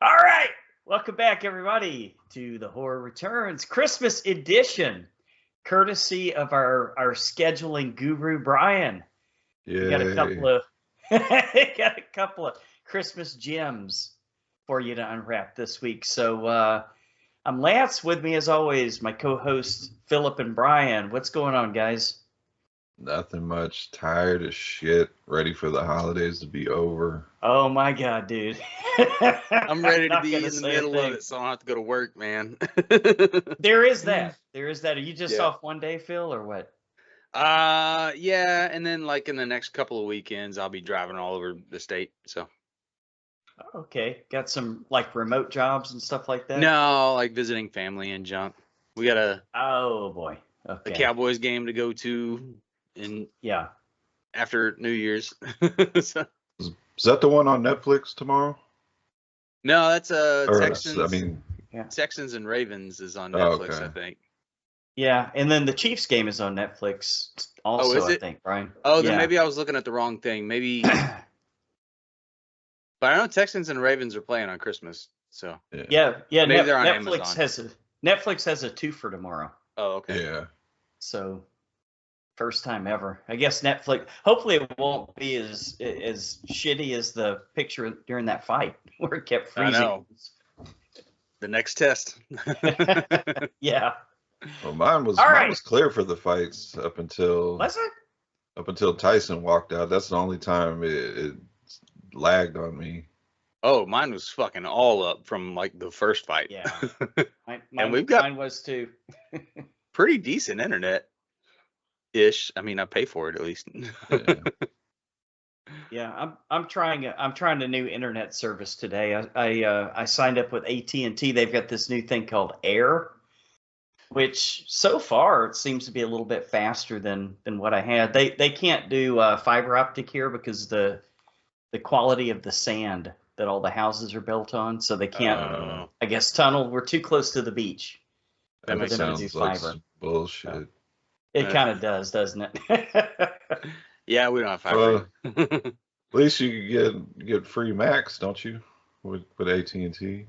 All right. Welcome back, everybody, to the Horror Returns Christmas edition, courtesy of our scheduling guru, Brian. We got a couple of Christmas gems for you to unwrap this week. So I'm Lance. With me, as always, my co-hosts Philip and Brian. What's going on, guys? Nothing much. Tired as shit. Ready for the holidays to be over. Oh my God, dude. I'm ready to be in the middle of it, so I don't have to go to work, man. There is that. Are you just off one day, Phil, or what? Yeah, and then like in the next couple of weekends, I'll be driving all over the state. So. Okay, got some like remote jobs and stuff like that. No, like visiting family and junk. We got a Cowboys game to go to, and after New Year's. So. Is that the one on Netflix tomorrow? No, that's Texans. Texans and Ravens is on Netflix, I think. Yeah, and then the Chiefs game is on Netflix also, is it? I think, Brian. Oh, then maybe I was looking at the wrong thing. Maybe. But I know Texans and Ravens are playing on Christmas, so. Yeah. Maybe they're on Amazon. Netflix has a 2 for tomorrow. Oh, okay. Yeah. So. First time ever. I guess Netflix. Hopefully, it won't be as shitty as the picture during that fight where it kept freezing. I know. The next test. Yeah. Well, mine was clear for the fights up until. Was it? Up until Tyson walked out. That's the only time it lagged on me. Oh, mine was fucking all up from like the first fight. Yeah. Mine was too. Pretty decent internet. Ish. I mean, I pay for it at least. Yeah, I'm trying a new internet service today. I signed up with AT&T. They've got this new thing called Air, which so far it seems to be a little bit faster than what I had. They can't do fiber optic here because the quality of the sand that all the houses are built on, so they can't. I guess tunnel. We're too close to the beach. That makes sense. Like bullshit. It kind of does, doesn't it? Yeah, we don't have fiber. At least you get free Max, don't you? With AT&T.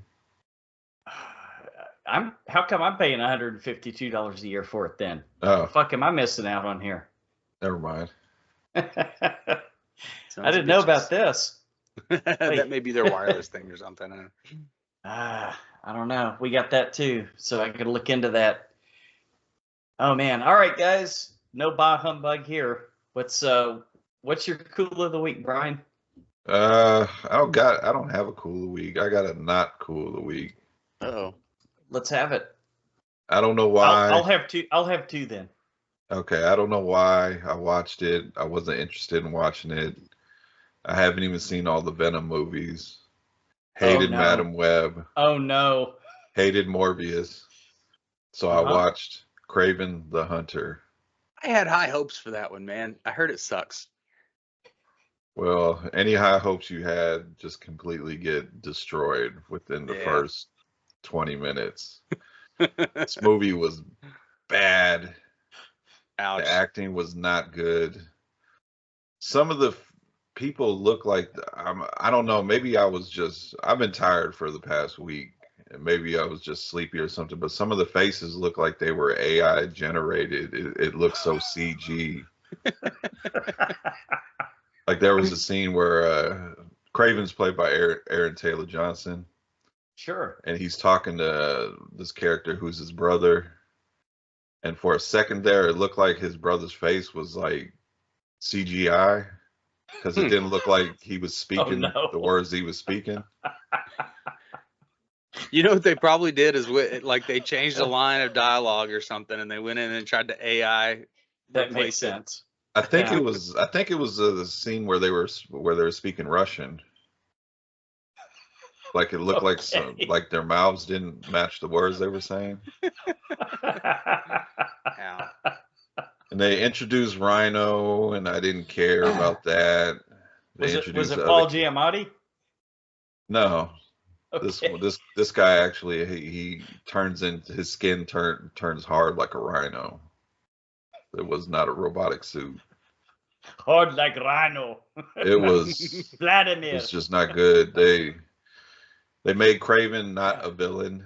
How come I'm paying $152 a year for it then? Oh, what the fuck am I missing out on here? Never mind. I didn't know about this. That may be their wireless thing or something. I don't know. We got that too, so I could look into that. Oh man! All right, guys. No bah humbug here. What's your cool of the week, Brian? I don't have a cool of the week. I got a not cool of the week. Oh. Let's have it. I don't know why. I'll have two then. Okay, I don't know why I watched it. I wasn't interested in watching it. I haven't even seen all the Venom movies. Hated Madam Web. Oh no. Hated Morbius. So I watched Kraven the Hunter. I had high hopes for that one, man. I heard it sucks. Well, any high hopes you had just completely get destroyed within the first 20 minutes. This movie was bad. Ouch. The acting was not good. Some of the people look like I don't know. Maybe I've been tired for the past week. And maybe I was just sleepy or something, but some of the faces look like they were AI generated. It looks so CG. Like there was a scene where Kraven's played by Aaron Taylor Johnson. Sure. And he's talking to this character who's his brother. And for a second there, it looked like his brother's face was like CGI because it didn't look like he was speaking the words he was speaking. You know what they probably did is they changed a line of dialogue or something, and they went in and tried to AI. That makes sense. I think it was the scene where they were speaking Russian. Like it looked like their mouths didn't match the words they were saying. And they introduced Rhino, and I didn't care about that. Was it Paul Giamatti? No. Okay. This guy actually he turns into his skin turns hard like a rhino. It was not a robotic suit. Hard like rhino. It was Vladimir. It's just not good. They made Kraven not a villain.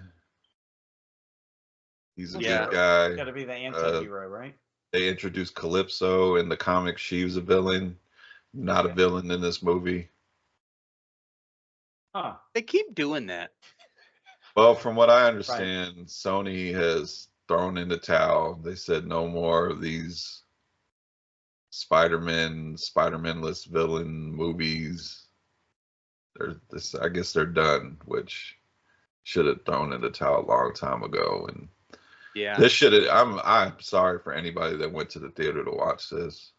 He's a good guy. Got to be the anti-hero, right? They introduced Calypso in the comics. She was a villain, not a villain in this movie. Huh. They keep doing that. Well, from what I understand, Sony has thrown in the towel. They said no more of these Spider-Man-less villain movies. I guess they're done, which should have thrown in the towel a long time ago. And this should have. I'm sorry for anybody that went to the theater to watch this.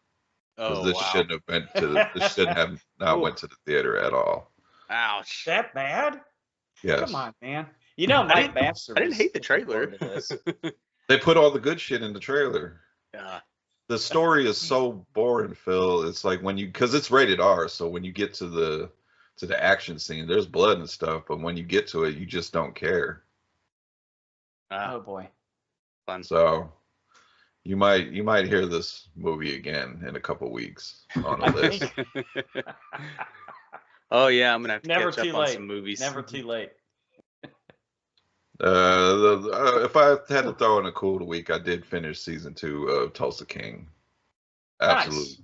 Because this shouldn't have been this shouldn't have not went to the theater at all. Ouch. That bad? Yes. Come on, man. You know, Mike Baxter. I didn't hate the trailer. They put all the good shit in the trailer. Yeah. The story is so boring, Phil. It's like because it's rated R, so when you get to the action scene, there's blood and stuff, but when you get to it, you just don't care. Oh boy. Fun. So you might hear this movie again in a couple weeks on a list. Oh yeah, I'm gonna have to catch up on some movies. Never too late. If I had to throw in a cool week, I did finish season 2 of Tulsa King. Absolutely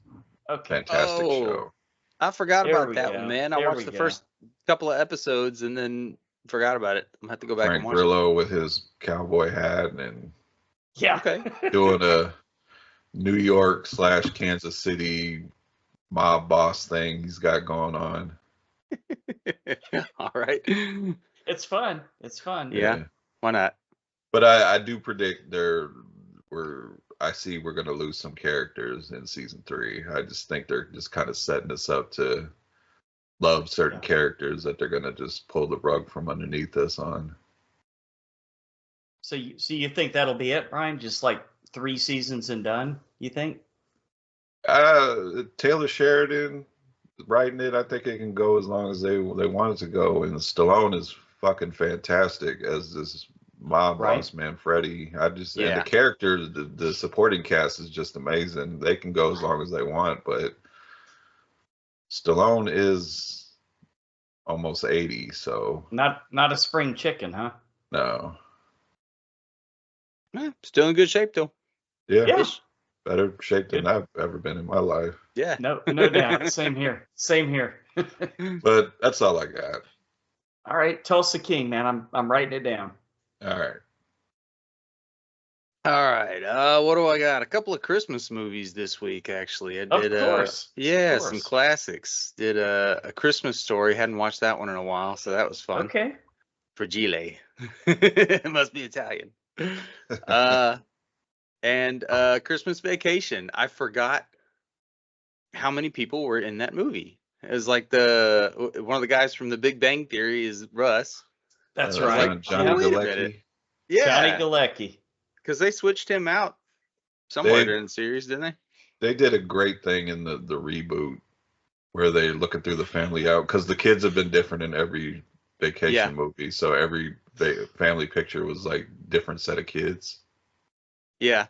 fantastic show. I forgot about that one, man. I watched the first couple of episodes and then forgot about it. I'm gonna have to go back and watch Grillo with his cowboy hat and doing a New York / Kansas City mob boss thing he's got going on. All right. It's fun. It's fun. Yeah. Why not? But I do predict we're going to lose some characters in season 3. I just think they're just kind of setting us up to love certain characters that they're going to just pull the rug from underneath us on. So you think that'll be it, Brian? Just like 3 seasons and done, you think? Taylor Sheridan writing it, I think it can go as long as they want it to go. And Stallone is fucking fantastic as this mob boss man, Freddy. And the characters, the supporting cast is just amazing. They can go as long as they want, but Stallone is almost 80, so not a spring chicken, huh? No. Still in good shape though. Yeah. Better shape than I've ever been in my life. Yeah. No doubt. Same here. But that's all I got. All right, Tulsa King, man. I'm writing it down. All right. What do I got? A couple of Christmas movies this week, actually. I did. Of course. Some classics. Did a Christmas Story. Hadn't watched that one in a while, so that was fun. Okay. Fragile. It must be Italian. And Christmas Vacation. I forgot how many people were in that movie. It was like one of the guys from The Big Bang Theory is Russ. That's right. Like, Johnny Galecki. Yeah. Johnny Galecki. Because they switched him out somewhere during the series, didn't they? They did a great thing in the reboot where they're looking through the family out, because the kids have been different in every vacation movie. So every family picture was like different set of kids. Yeah.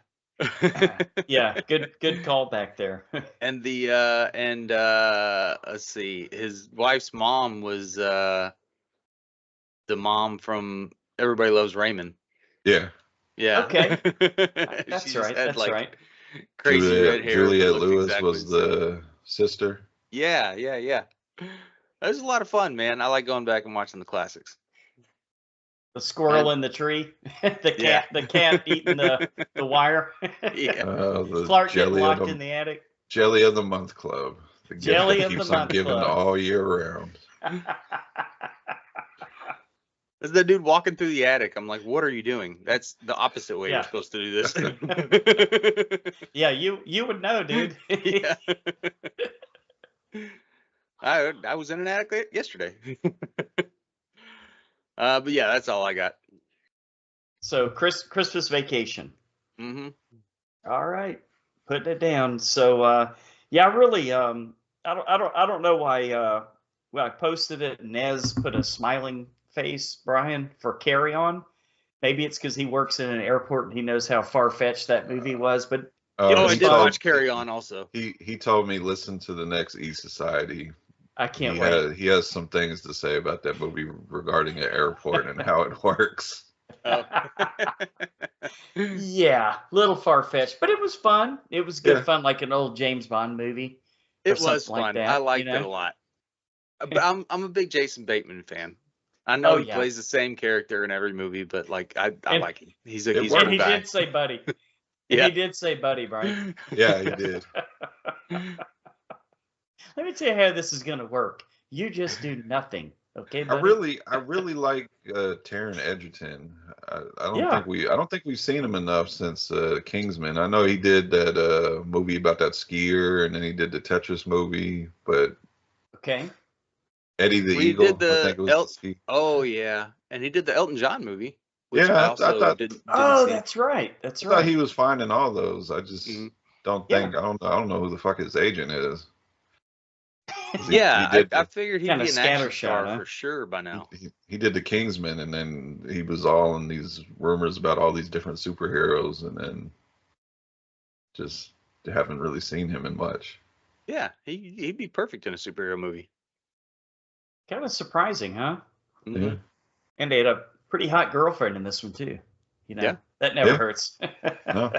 Yeah, good call back there. And let's see, his wife's mom was the mom from Everybody Loves Raymond. Yeah. Yeah. Okay. That's right. That's right. Crazy red hair. Juliette Lewis was the sister. Yeah. That was a lot of fun, man. I like going back and watching the classics. The squirrel in the tree, the cat eating the wire. Clark getting locked in the attic. Jelly of the Month Club. The Jelly of the keeps Month on giving Club all year round. There's that dude walking through the attic. I'm like, what are you doing? That's the opposite way you're supposed to do this. Yeah, you would know, dude. Yeah. I was in an attic yesterday. But yeah, that's all I got. So Christmas Vacation. Mm-hmm. All right, putting it down. So yeah, really, I don't know why. When I posted it, Nez put a smiling face, Brian, for Carry On. Maybe it's because he works in an airport and he knows how far-fetched that movie was. But I did watch Carry On also. He told me listen to the next E Society I can't wait. He has some things to say about that movie regarding an airport and how it works. Oh. Yeah, little far fetched, but it was fun. It was good Yeah. fun, like an old James Bond movie. Or It was something like fun. that, I you liked it know? a lot. But I'm a big Jason Bateman fan. I Oh know he yeah, plays the same character in every movie, but like I and like him. He's It a and good he worked. guy. did say buddy. And Yeah. he did say buddy, Brian. Yeah, he did. Let me tell you how this is gonna work. You just do nothing, okay, I buddy? really like Taron Egerton. Yeah. I don't think we've seen him enough since Kingsman. I know he did that movie about that skier, and then he did the Tetris movie. But Okay. Eddie the We did Eagle, I think the it was the ski. Oh yeah, and he did the Elton John movie, which I Yeah, also didn't Oh, see. that's right. That's I thought right. he was fine in all those. I just Mhm. don't Yeah. think I don't know who the fuck his agent is. 'Cause Yeah, he did I figured he'd Kinda be an action scattershot, star huh? for sure by now. he did the Kingsman, and then he was all in these rumors about all these different superheroes, and then just haven't really seen him in much. Yeah, he'd be perfect in a superhero movie. Kind of surprising, huh? Mhm. Yeah. And they had a pretty hot girlfriend in this one too. You know, Yeah. that never Yeah. hurts. No.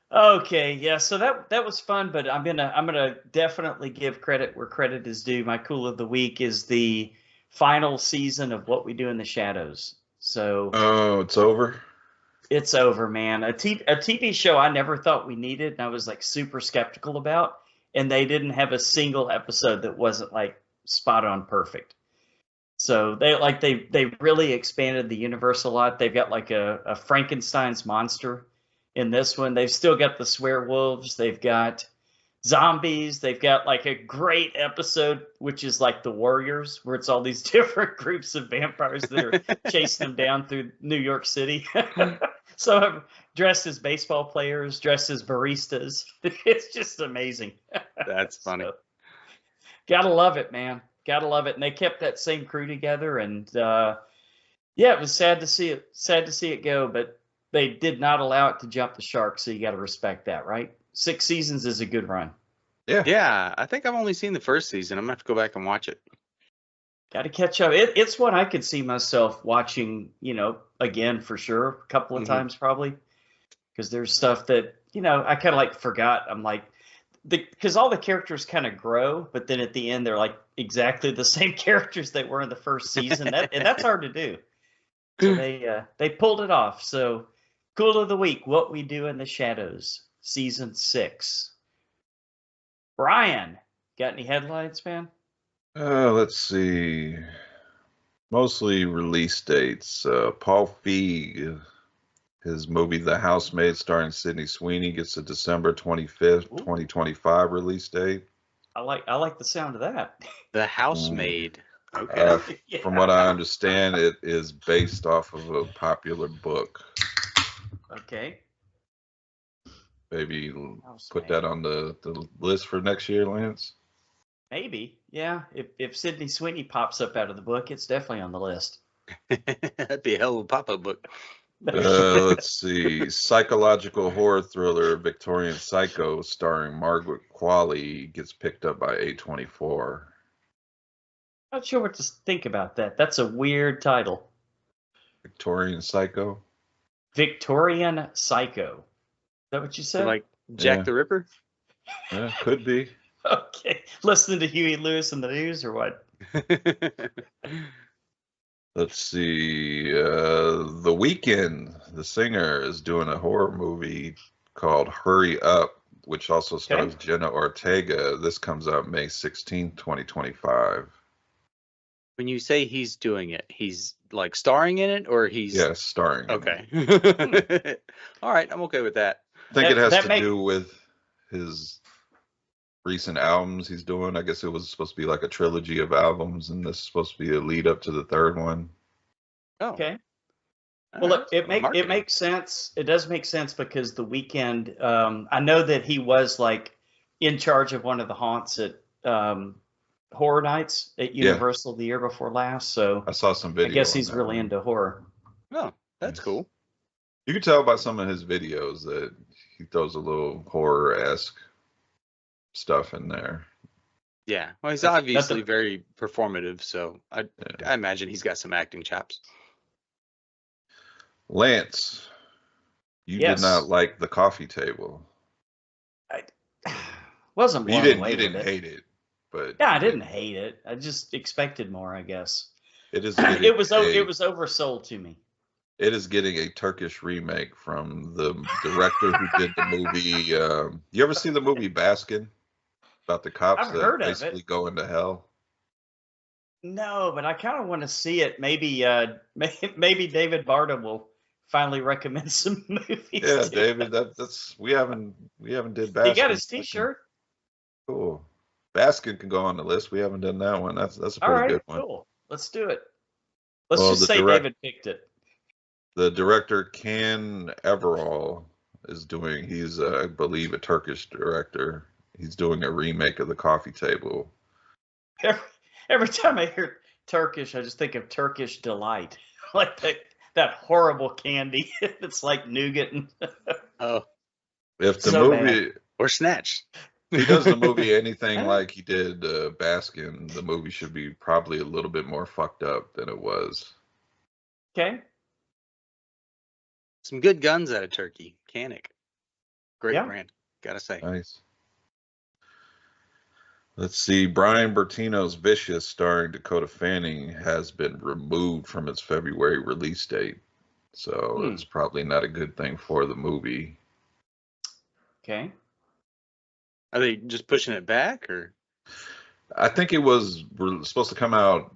Okay, yeah. So that was fun, but I'm gonna definitely give credit where credit is due. My cool of the week is the final season of What We Do in the Shadows. So Oh, it's over. it's over, man. A TV show I never thought we needed, and I was like super skeptical about, and they didn't have a single episode that wasn't like spot on perfect. So they really expanded the universe a lot. They've got like a Frankenstein's monster in this one. They've still got the swearwolves. They've got zombies. They've got like a great episode, which is like the Warriors, where it's all these different groups of vampires that are chasing them down through New York City. So I'm dressed as baseball players, dressed as baristas. It's just amazing. That's funny. So, gotta love it, man. Gotta love it. And they kept that same crew together, and yeah, it was sad to see it go, but they did not allow it to jump the shark, so you got to respect that, right? 6 seasons is a good run. Yeah. Yeah, I think I've only seen the first season. I'm gonna have to go back and watch it. Got to catch up. It's what I could see myself watching, again for sure, a couple of Mhm. times probably, because there's stuff that I kind of like forgot. I'm like, because all the characters kind of grow, but then at the end they're like exactly the same characters they were in the first season. And that's hard to do. So they pulled it off. So cool of the week, What We Do in the Shadows, season 6. Brian, got any headlines, man? Let's see. Mostly release dates. Paul Feig, his movie The Housemaid, starring Sydney Sweeney, gets a December 25th, Ooh. 2025 release date. I like the sound of that. The Housemaid. Okay. Yeah. From what I understand, it is based off of a popular book. Okay. Maybe put Housemaid. that on the list for next year, Lance. Maybe, yeah. If Sydney Sweeney pops up out of the book, it's definitely on the list. That'd be a hell of a pop-up book. Let's see. Psychological horror thriller Victorian Psycho starring Margaret Qualley gets picked up by A24. Not sure what to think about that. That's a weird title. Victorian Psycho? Victorian Psycho. Is that what you said? Like Jack Yeah. the Ripper? Yeah, could be. Okay. Listening to Huey Lewis in the news or what? Let's see. The Weeknd, the singer, is doing a horror movie called Hurry Up, which also stars Jenna Ortega. This comes out May 16th, 2025. When you say he's doing it, he's like starring in it, or he's Yes, starring. in it. okay. All right, I'm okay with that. I think it has That to make- do with his recent albums he's doing. I guess it was supposed to be like a trilogy of albums, and this is supposed to be a lead up to the third one. Oh, Okay. all Well, right. it Marketing. makes sense. It does make sense because The Weeknd, I know that he was like in charge of one of the haunts at Horror Nights at Universal the year before last. So I saw some video. I guess on he's that really one. into horror. Oh, that's Yes. cool. You can tell by some of his videos that he throws a little horror-esque stuff in there. Yeah. Well, he's That's obviously a- very performative, so I imagine he's got some acting chops. Lance, you did not yes. like The Coffee Table. I wasn't You blown didn't. away You with didn't it. hate it, but Yeah, I you didn't didn't. hate it. I just expected more, I guess. It is getting It was a. oversold to me. It is getting a Turkish remake from the director who did the movie. You ever see the movie Baskin about the cops I've that heard of it. basically go into hell? No, but I kind of want to see it. Maybe maybe David Barta will finally recommend some movies Yeah, to David. us. That's we haven't did He got Baskin. his T-shirt. Cool. Baskin can go on the list. We haven't done that one. That's a All pretty right, good one. cool. Let's do it. Let's Well, just say David picked it. the director Can Everall is doing. He's I believe a Turkish director. He's doing a remake of The Coffee Table. Every time I hear Turkish, I just think of Turkish delight, like that horrible candy that's like nougat. And Oh, If the So bad. movie or Snatch. if he does the movie anything like he did Baskin, the movie should be probably a little bit more fucked up than it was. Okay. Some good guns out of Turkey. Canik. Great Yeah. brand. Gotta say. Nice. Let's see. Brian Bertino's Vicious, starring Dakota Fanning, has been removed from its February release date. So it's probably not a good thing for the movie. Okay. Are they just pushing it back, or? I think it was supposed to come out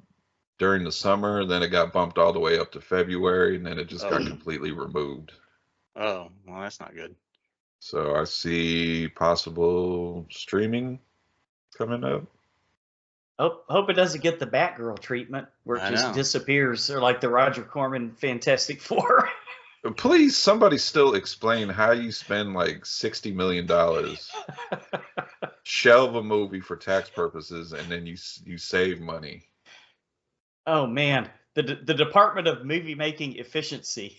during the summer, then it got bumped all the way up to February, and then it just got completely removed. Oh, well, that's not good. So I see possible streaming coming up. Hope it doesn't get the Batgirl treatment where it just disappears, or like the Roger Corman Fantastic Four. Please, somebody still explain how you spend like $60 million, shelve a movie for tax purposes, and then you save money. Oh man, the Department of Movie Making Efficiency,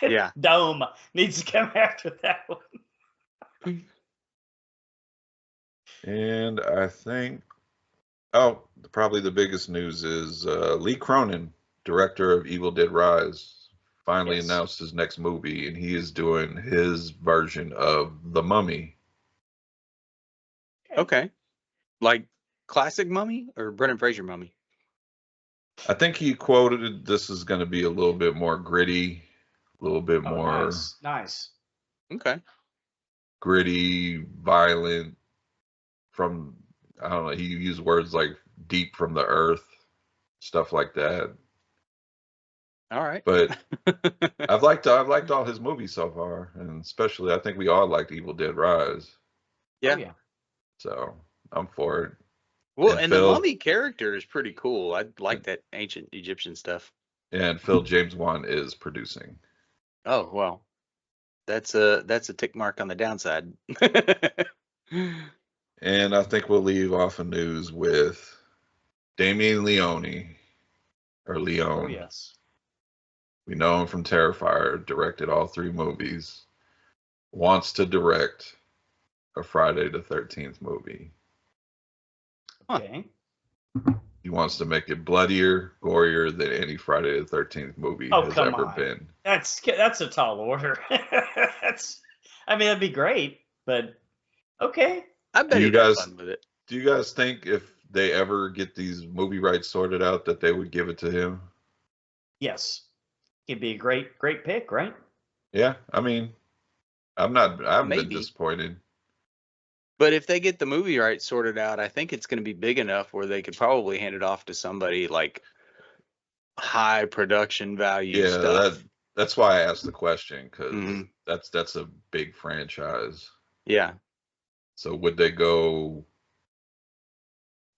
Yeah, Dome needs to come after that one. And I think, probably the biggest news is Lee Cronin, director of Evil Dead Rise, finally announced his next movie, and he is doing his version of The Mummy. Okay. Like classic Mummy or Brendan Fraser Mummy? I think he quoted this is going to be a little bit more gritty, a little bit more nice. Okay. gritty, violent, from, I don't know, he used words like deep from the earth, stuff like that. All right. But I've liked all his movies so far, and especially I think we all liked Evil Dead Rise. Yeah. Oh, yeah. So I'm for it. Well, and the Mummy character is pretty cool. I like that ancient Egyptian stuff. And Phil James Wan is producing. Oh, well. That's a tick mark on the downside. And I think we'll leave off of news with Damien Leone. Oh, yes. We know him from Terrifier, directed all 3 movies. Wants to direct a Friday the 13th movie. Okay. He wants to make it bloodier, gorier than any Friday the 13th movie has ever been. That's a tall order. That'd be great, but okay. I bet he'd have fun with it. Do you guys think if they ever get these movie rights sorted out that they would give it to him? Yes. It'd be a great pick, right? Yeah, I mean, I haven't been disappointed. But if they get the movie rights sorted out, I think it's going to be big enough where they could probably hand it off to somebody like high production value stuff. That's why I asked the question, because that's a big franchise. Yeah. So would they go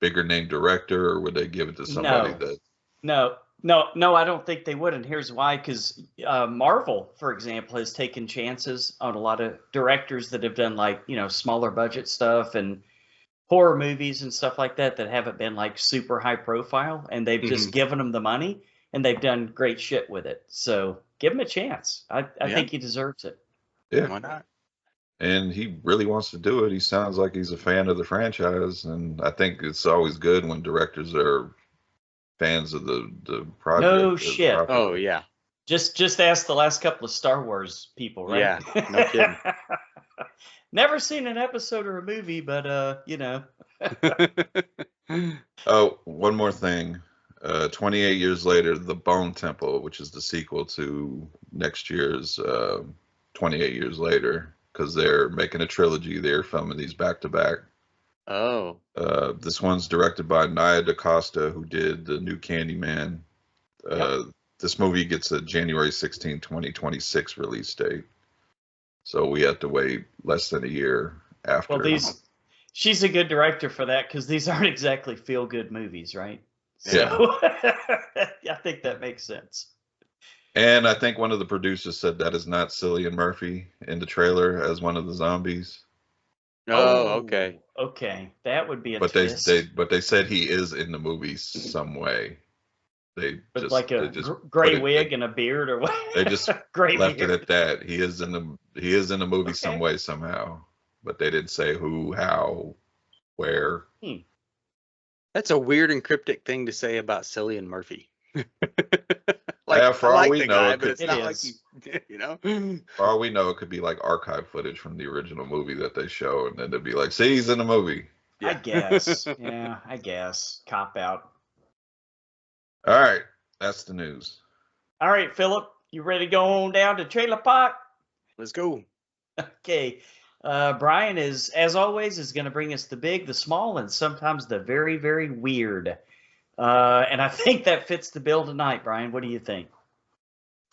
bigger name director, or would they give it to somebody that? No, I don't think they would, and here's why. Because Marvel, for example, has taken chances on a lot of directors that have done smaller budget stuff and horror movies and stuff like that haven't been like super high profile, and they've just given them the money and they've done great shit with it. So give him a chance. I think he deserves it. Yeah, why not? and he really wants to do it. He sounds like he's a fan of the franchise, and I think it's always good when directors are fans of the project. No shit. Oh yeah. Just ask the last couple of Star Wars people, right? Yeah, no kidding. Never seen an episode or a movie, but you know. Oh, one more thing. 28 years later, The Bone Temple, which is the sequel to next year's 28 years later, because they're making a trilogy. They're filming these back to back. Oh. This one's directed by Nia DaCosta, who did the new Candyman. Yep. This movie gets a January 16, 2026 release date. So we have to wait less than a year after. Well, she's a good director for that, because these aren't exactly feel-good movies, right? Yeah. So, I think that makes sense. And I think one of the producers said that is not Cillian Murphy in the trailer as one of the zombies. Oh, okay. Okay, that would be a But twist. they said he is in the movie some way. They With just like a just gray put wig and a beard, or what? They just gray left beard. it at that. He is in the movie some Okay. way somehow, but they didn't say who, how, where. That's a weird and cryptic thing to say about Cillian Murphy. Yeah, for I all like we the know, guy, it but it's could- not It like is. you know. For all we know, it could be like archive footage from the original movie that they show, and then they'd be like, "See, he's in the movie." I guess. Yeah, I guess. Cop out. All right, that's the news. All right, Philip, you ready to go on down to Trailer Park? Let's go. Okay. Brian is, as always, is going to bring us the big, the small, and sometimes the very, very weird. And I think that fits the bill tonight, Brian. What do you think?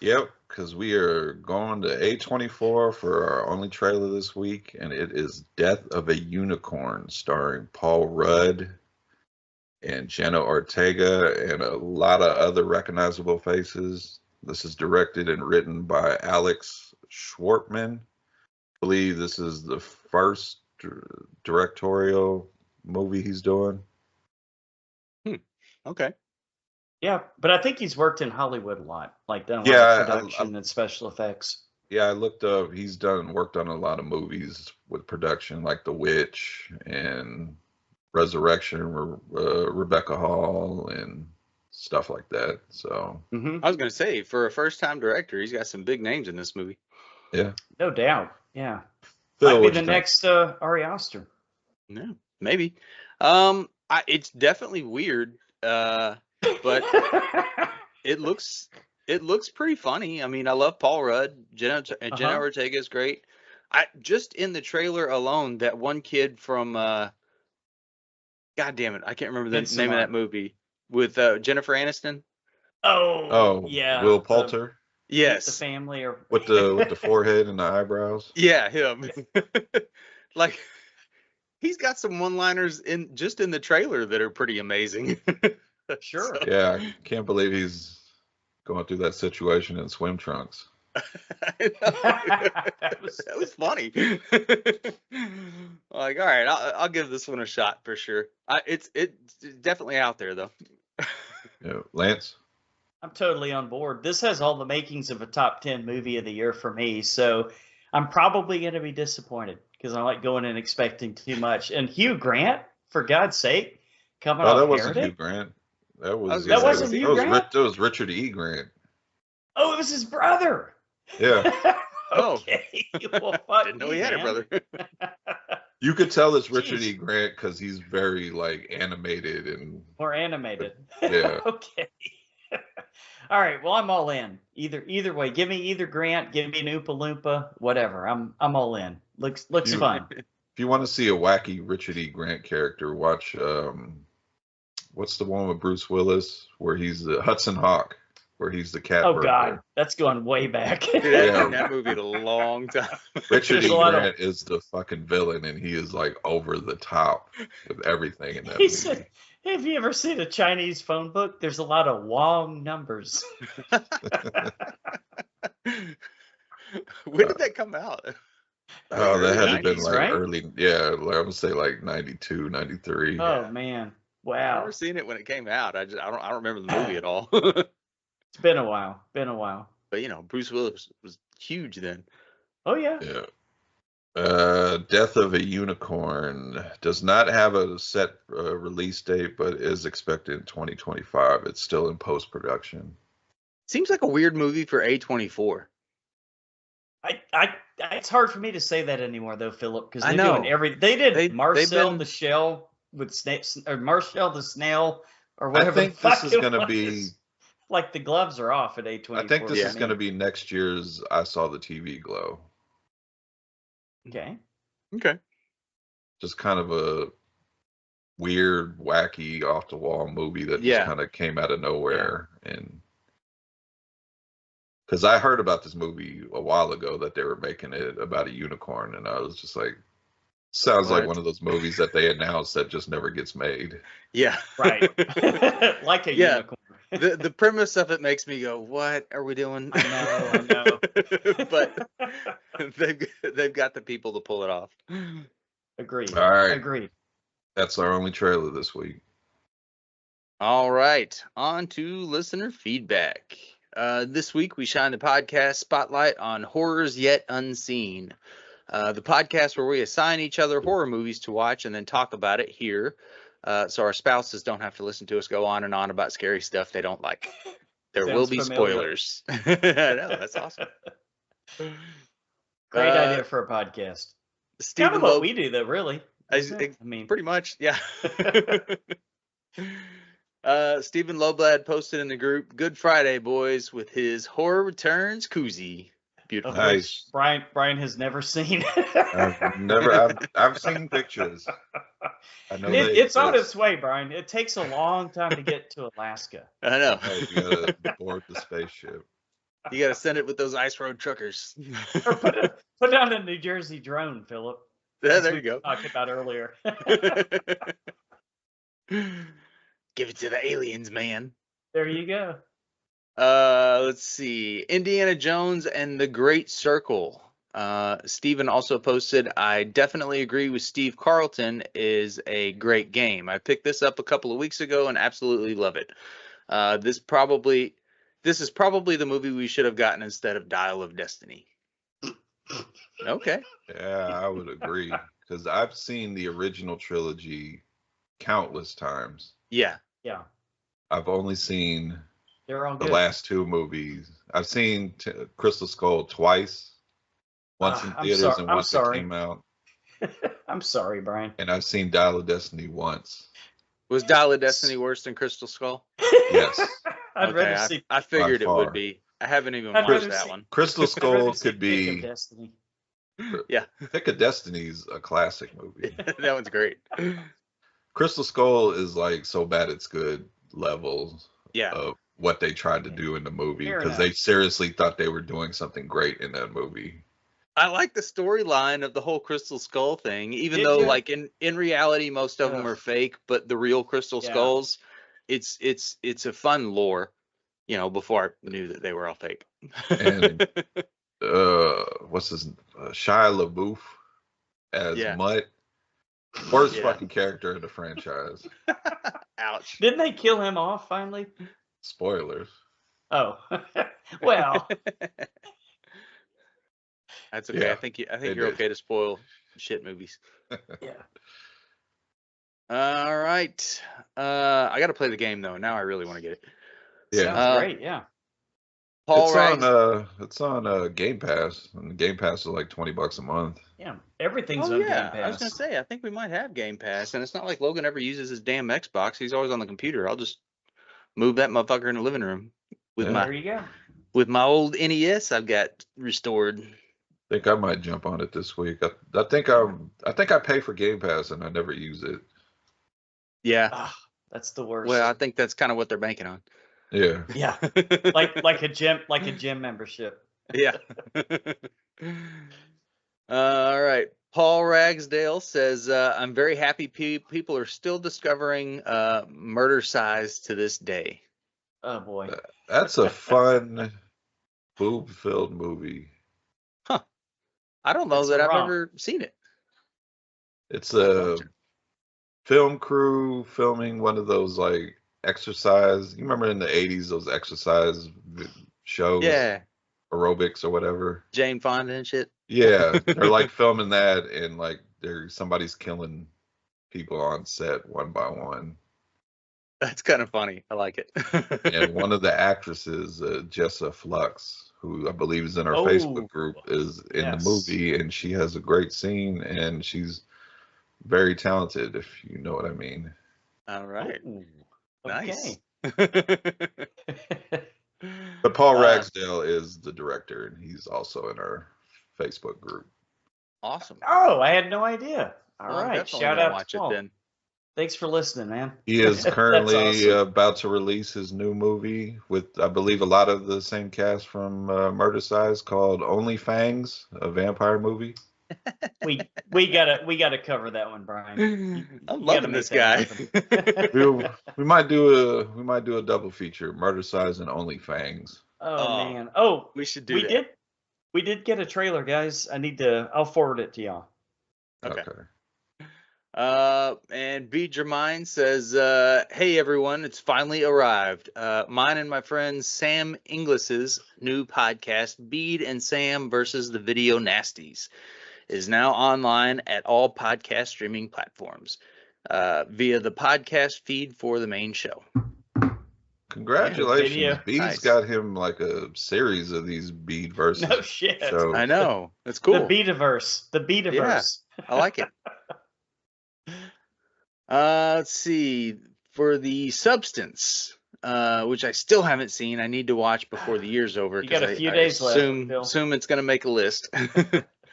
Yep, because we are going to A24 for our only trailer this week, and it is Death of a Unicorn, starring Paul Rudd and Jenna Ortega and a lot of other recognizable faces. This is directed and written by Alex Schwartzman. I believe this is the first directorial movie he's doing. Okay. Yeah, but I think he's worked in Hollywood a lot, like done a lot Yeah, of production and special effects. Yeah, I looked up. He's worked on a lot of movies with production, like The Witch and Resurrection, Rebecca Hall, and stuff like that. So Mm-hmm. I was gonna say, for a first-time director, he's got some big names in this movie. yeah, No doubt. Yeah. Phil, Might be what'd the you think? next Ari Aster. Yeah, maybe. It's definitely weird, but it looks pretty funny. I mean, I love Paul Rudd. Jenna Ortega is great. I just in the trailer alone, that one kid from God damn it, I can't remember the name of that movie with Jennifer Aniston. Oh, yeah. Will Poulter The Yes. family or with the forehead and the eyebrows. Yeah, him. Like he's got some one-liners in the trailer that are pretty amazing. Sure. So- Yeah, I can't believe he's going through that situation in swim trunks. That That was funny. Like, all right, I'll give this one a shot for sure. It's definitely out there though. Yeah, Lance. I'm totally on board. This has all the makings of a top 10 movie of the year for me. So I'm probably going to be disappointed because I like going in expecting too much. And Hugh Grant, for God's sake, coming Oh, off that wasn't Heretic. Hugh Grant. That was That wasn't Hugh Grant? That was Richard E. Grant. Oh, it was his brother. Yeah, Oh. Okay. Well, fuck Didn't know me, he had a man. brother. you could tell it's Richard Jeez. E. Grant because he's very like animated and More animated. Yeah. Okay. All right. Well, I'm all in. Either way, give me either Grant, give me an Oompa Loompa, whatever. I'm all in. Looks You- fun. if you want to see a wacky Richard E. Grant character, watch what's the one with Bruce Willis where he's the Hudson Hawk, where he's the cat Oh burglar. God, that's going way back. Dude, I've Yeah. seen that movie a long time. Richard There's E. a lot of- Grant is the fucking villain, and he is like over the top with everything in that He movie. said, "Have you ever seen a Chinese phone book? There's a lot of Wong numbers." When did that come out? Oh, that had to have been 80s, like right? early, yeah, like, I would say like 92, 93. Oh man, I've wow, never seen it when it came out. I don't remember the movie at all. it's been a while. Been a while. But you know, Bruce Willis was huge then. Oh yeah. Yeah. Death of a Unicorn does not have a set release date, but is expected in 2025. It's still in post-production. Seems like a weird movie for A24. It's hard for me to say that anymore though, Philip, because I they're doing know. They did They've Marcel been- the Shell with snakes, or Marcel the Snail, or I whatever. think the this fuck is it going to was. be. Like the gloves are off at A24. I think this Yeah. is going to be next year's I Saw the TV Glow. Okay. Okay. Just kind of a weird, wacky, off the wall movie that Yeah. just kind of came out of nowhere. And because I heard about this movie a while ago that they were making it about a unicorn, and I was just like, sounds like What? one of those movies that they announced that just never gets made. Yeah. Right. Like a Yeah. unicorn. The premise of it makes me go, "What are we doing?" I know. But they've got the people to pull it off. Agreed. All right. Agreed. That's our only trailer this week. All right, on to listener feedback. This week we shine the podcast spotlight on Horrors Yet Unseen, the podcast where we assign each other horror movies to watch and then talk about it here, so our spouses don't have to listen to us go on and on about scary stuff they don't like. There will Sounds be familiar. spoilers. I know, that's awesome. Great idea for a podcast. Kind Stephen of what Loeb, we do, though, really. isn't it? I mean, pretty much, yeah. Stephen Loblad posted in the group, "Good Friday, boys," with his Horror Returns koozie. Beautiful. of Nice. which Brian has never seen. I've seen pictures. I know It's on exist. its way, Brian. It takes a long time to get to Alaska. I know. Right, you gotta board the spaceship. You got to send it with those ice road truckers. Or put on a New Jersey drone, Philip. Yeah, as there we you go. Talked about earlier. Give it to the aliens, man. There you go. Let's see. Indiana Jones and the Great Circle. Steven also posted, "I definitely agree with Steve Carlton, is a great game. I picked this up a couple of weeks ago and absolutely love it. This is probably the movie we should have gotten instead of Dial of Destiny." Okay. Yeah, I would agree because I've seen the original trilogy countless times. Yeah. Yeah, I've only seen they're all the good. last two movies. I've seen Crystal Skull twice, once in I'm theaters and I'm once it sorry. came out, I'm sorry, Brian. and I've seen Dial of Destiny once. Was Dial of Destiny worse than Crystal Skull? Yes. I'd Okay, rather see. I figured it would far. be. I haven't even I'd watched rather that see- one. Crystal I'd rather Skull see could Pick of be. Destiny. Yeah, Pick of Destiny's a classic movie. that one's great. Crystal Skull is like so bad it's good levels Yeah. of what they tried to do in the movie Fair because they enough. seriously thought they were doing something great in that movie. I like the storyline of the whole Crystal Skull thing, even Did though you? like in reality most of them Ugh. are fake, but the real Crystal Yeah. Skulls, it's a fun lore, before I knew that they were all fake. And what's his Shia LaBeouf as Yeah. Mutt, worst Yeah. fucking character in the franchise. Ouch. Didn't they kill him off finally? Spoilers. Oh, well, That's okay. Yeah, I think they you're did. okay to spoil shit movies. yeah. All right. I got to play the game though. Now I really want to get it. Yeah. Sounds great. Yeah. Paul It's Rags. on Game Pass, and Game Pass is like $20 a month. Yeah. Everything's Oh on yeah, Game I was gonna Pass. say I think we might have Game Pass, and it's not like Logan ever uses his damn Xbox. He's always on the computer. I'll just move that motherfucker in the living room with Yeah. There you go. my old NES I've got restored. I think I might jump on it this week. I think I pay for Game Pass and I never use it. Yeah. Ah, that's the worst. Well, I think that's kind of what they're banking on. Yeah. yeah, like a gym membership. Yeah. All right. Paul Ragsdale says, "I'm very happy people are still discovering murder size to this day." Oh boy. That's a fun boob-filled movie. I don't know It's that a I've romp. ever seen it. It's a film crew filming one of those like exercise. You remember in the 80s those exercise shows? Yeah. Aerobics or whatever. Jane Fonda and shit. Yeah, they're like filming that, and like somebody's killing people on set one by one. That's kind of funny. I like it. And one of the actresses, Jessa Flux, who I believe is in our Facebook Oh, group, is in the yes. movie, and she has a great scene, and she's very talented, if you know what I mean. All right. Ooh, Nice. okay. But Paul Uh, Ragsdale is the director, and he's also in our Facebook group. Awesome. Oh, I had no idea. All Well, I'm right, definitely shout gonna out watch to it Paul. then. Thanks for listening, man. He is That's currently awesome. about to release his new movie with, I believe, a lot of the same cast from Murder Size, called Only Fangs, a vampire movie. We gotta cover that one, Brian. You I'm gotta loving make this that guy. happen. We might do a double feature: Murder Size and Only Fangs. Oh Oh, man. Oh, we should do we that. did get a trailer, guys. I'll forward it to y'all. Okay. Okay. And B. Jermaine says, hey everyone, it's finally arrived. Mine and my friend Sam Inglis's new podcast, Bede and Sam versus the Video Nasties, is now online at all podcast streaming platforms via the podcast feed for the main show. Congratulations. Video. Bede's Nice. got him like a series of these Bede versus No shit. shows. I know. That's cool. The Beativerse. The Beativerse. I like it. Let's see. For the Substance, which I still haven't seen, I need to watch before the year's over. You got a 'cause few I days left, assume, Phil. assume it's going to make a list. Nabil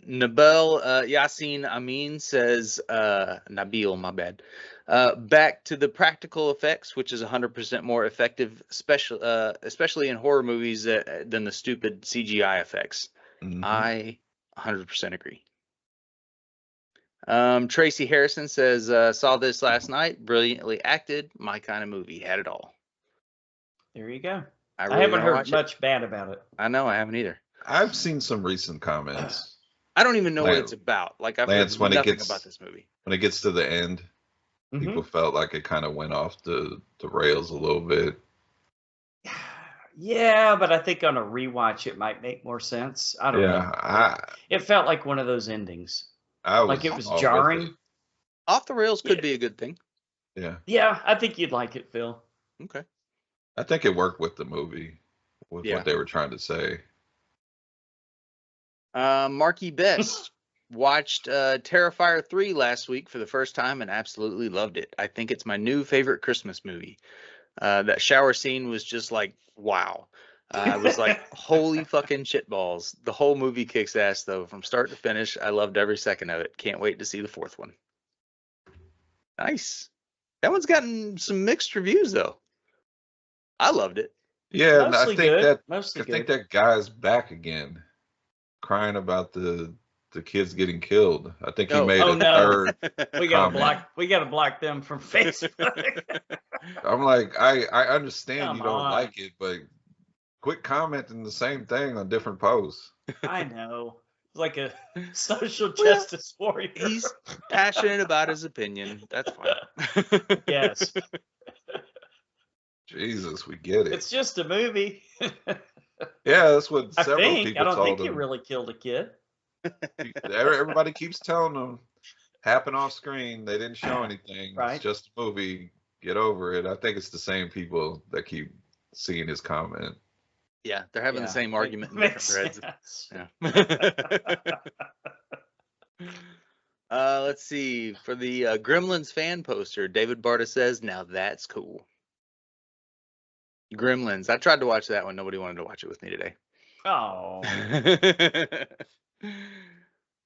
Yasin Amin says, Nabil, my bad. Back to the practical effects, which is 100% more effective, especially in horror movies than the stupid CGI effects. Mhm. I 100% agree. Tracy Harrison says, saw this last night, brilliantly acted, my kind of movie, had it all. There you go. I I really haven't wanna heard watch it. much bad about it. I know, I haven't either. I've seen some recent comments. I don't even know what Lance- it's about. Like, I've Lance, heard when it nothing gets- about this movie. When it gets to the end, Mhm. people felt like it kind of went off the rails a little bit. Yeah, but I think on a rewatch it might make more sense. I don't know. Yeah, It felt like one of those endings. I was Like it was all with jarring. it. Off the rails could Yeah. be a good thing. Yeah, Yeah, I think you'd like it, Phil. Okay. I think it worked with the movie, with Yeah. what they were trying to say. Marky Best watched Terrifier 3 last week for the first time and absolutely loved it. I think it's my new favorite Christmas movie. That shower scene was just like, wow. I was like, holy fucking shitballs. The whole movie kicks ass, though, from start to finish. I loved every second of it. Can't wait to see the fourth one. Nice. That one's gotten some mixed reviews, though. I loved it. Yeah, and Mostly good. Mostly I think good. that guy's back again, crying about the kids getting killed. I think he Oh. made Oh, a no. third. We gotta comment. block them from Facebook. I'm like, I understand Come you don't on. like it, but quit commenting the same thing on different posts. I know. It's like a social Well, justice warrior. He's passionate about his opinion. That's fine. Yes. Jesus, we get it. It's just a movie. Yeah, that's what I several think. people I don't told think him. you really killed a kid. Everybody keeps telling them, happened off screen. They didn't show anything. Right. It's just a movie. Get over it. I think it's the same people that keep seeing his comment. Yeah, they're having Yeah, the same make- argument in makes different threads. sense. Yeah. Let's see. For the Gremlins fan poster, David Barta says, now that's cool. Gremlins. I tried to watch that one. Nobody wanted to watch it with me today. Oh.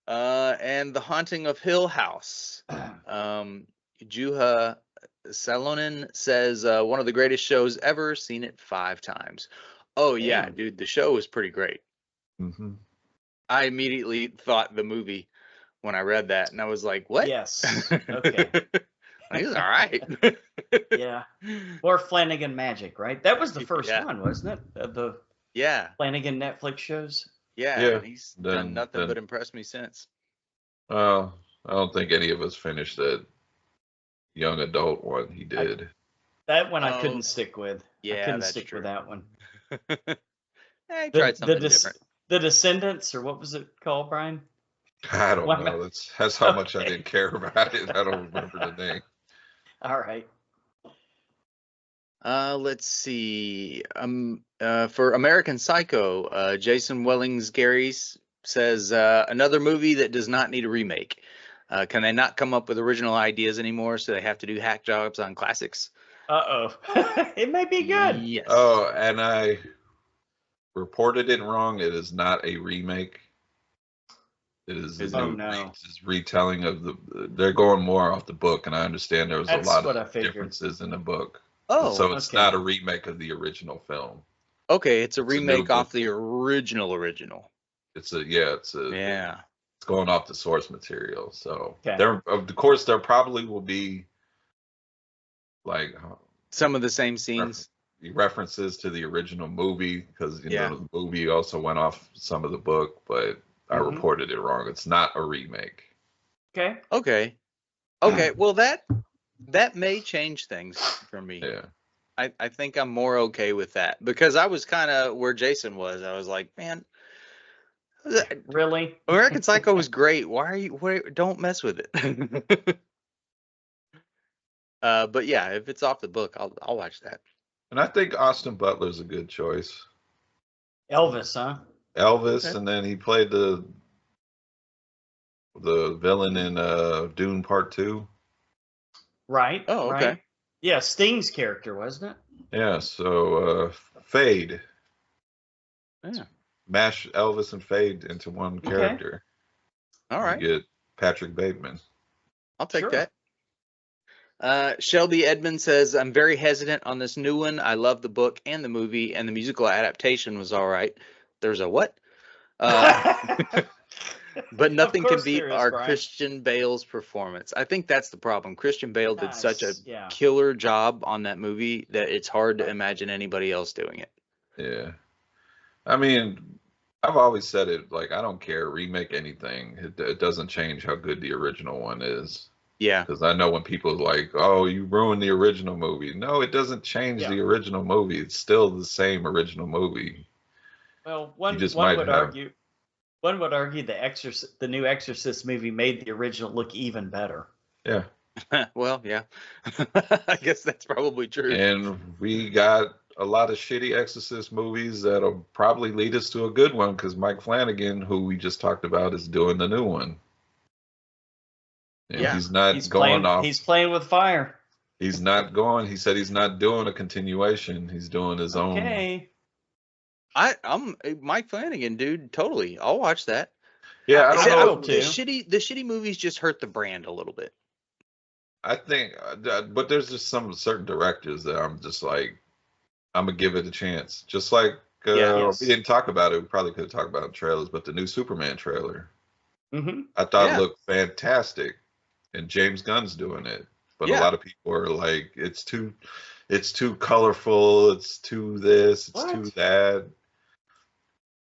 And The Haunting of Hill House. Juha Salonen says, one of the greatest shows ever. Seen it 5 times. Oh, yeah, Damn. dude. The show was pretty great. Mm-hmm. I immediately thought the movie when I read that, and I was like, what? Yes. Okay. He's all right. Yeah. Or Flanagan Magic, right? That was the first Yeah. one, wasn't it? Of the Yeah. Flanagan Netflix shows. Yeah. Yeah, And he's done nothing but impress me since. I don't think any of us finished that young adult one he did. That one I Oh, couldn't stick with. I yeah, couldn't that's stick true. with that one. I The- tried something the dis- different. The Descendants, or what was it called, Brian? I don't Why know. That's how much I Okay. didn't care about it. I don't remember the name. All right. Let's see. For American Psycho, Jason Wellings Gary's says another movie that does not need a remake. Can they not come up with original ideas anymore, so they have to do hack jobs on classics? Uh-oh. It may be good. Yes. Oh, and I reported it wrong. It is not a remake. It is Is a it? Oh, new no. it's retelling of they're going more off the book, and I understand there was That's a lot what I of figured. differences in the book. Oh, So it's okay. not a remake of the original film. okay. It's a It's a new remake off book. the original. It's Yeah. it's going off the source material. So Okay. there, of course, there probably will be like Some of the same scenes. references to the original movie because Yeah. the movie also went off some of the book, but I Mhm. reported it wrong. It's not a remake. Okay. Okay. Okay. Well, that may change things for me. Yeah. I think I'm more okay with that because I was kind of where Jason was. I was like, man, Really? American Psycho was great. Don't mess with it. But yeah, if it's off the book, I'll watch that. And I think Austin Butler's a good choice. Elvis, huh? Elvis, Okay. and then he played the villain in Dune Part 2. Right. Oh, Right. okay. Yeah, Sting's character, wasn't it? Yeah, so Fade. Yeah. Mash Elvis and Fade into one Okay. character. All right. You get Patrick Bateman. I'll take Sure. that. Shelby Edmond says, I'm very hesitant on this new one. I love the book and the movie, and the musical adaptation was all right. There's a what? But nothing can course beat there is, our Brian. Christian Bale's performance. I think that's the problem. Christian Bale did such a Nice, yeah. killer job on that movie that it's hard to imagine anybody else doing it. Yeah. I mean, I've always said it, like, I don't care, remake anything. It doesn't change how good the original one is. Yeah. Because I know when people are like, oh, you ruined the original movie. No, it doesn't change Yeah. the original movie. It's still the same original movie. Well, You just one might would have. argue the new Exorcist movie made the original look even better. Yeah. Well, yeah. I guess that's probably true. And we got a lot of shitty Exorcist movies that'll probably lead us to a good one because Mike Flanagan, who we just talked about, is doing the new one. And Yeah. he's not He's going playing. off. He's playing with fire. He's not going. He said he's not doing a continuation. He's doing his own. Okay. I'm Mike Flanagan, dude. Totally. I'll watch that. Yeah, I I don't know. will The too. shitty movies just hurt the brand a little bit. I think, but there's just some certain directors that I'm just like, I'm gonna give it a chance. Just like Yes. we didn't talk about it. We probably could have talked about it in trailers, but the new Superman trailer, Mm-hmm. I thought Yeah. looked fantastic, and James Gunn's doing it. But Yeah. a lot of people are like, it's too colorful. It's too this. It's too What? that.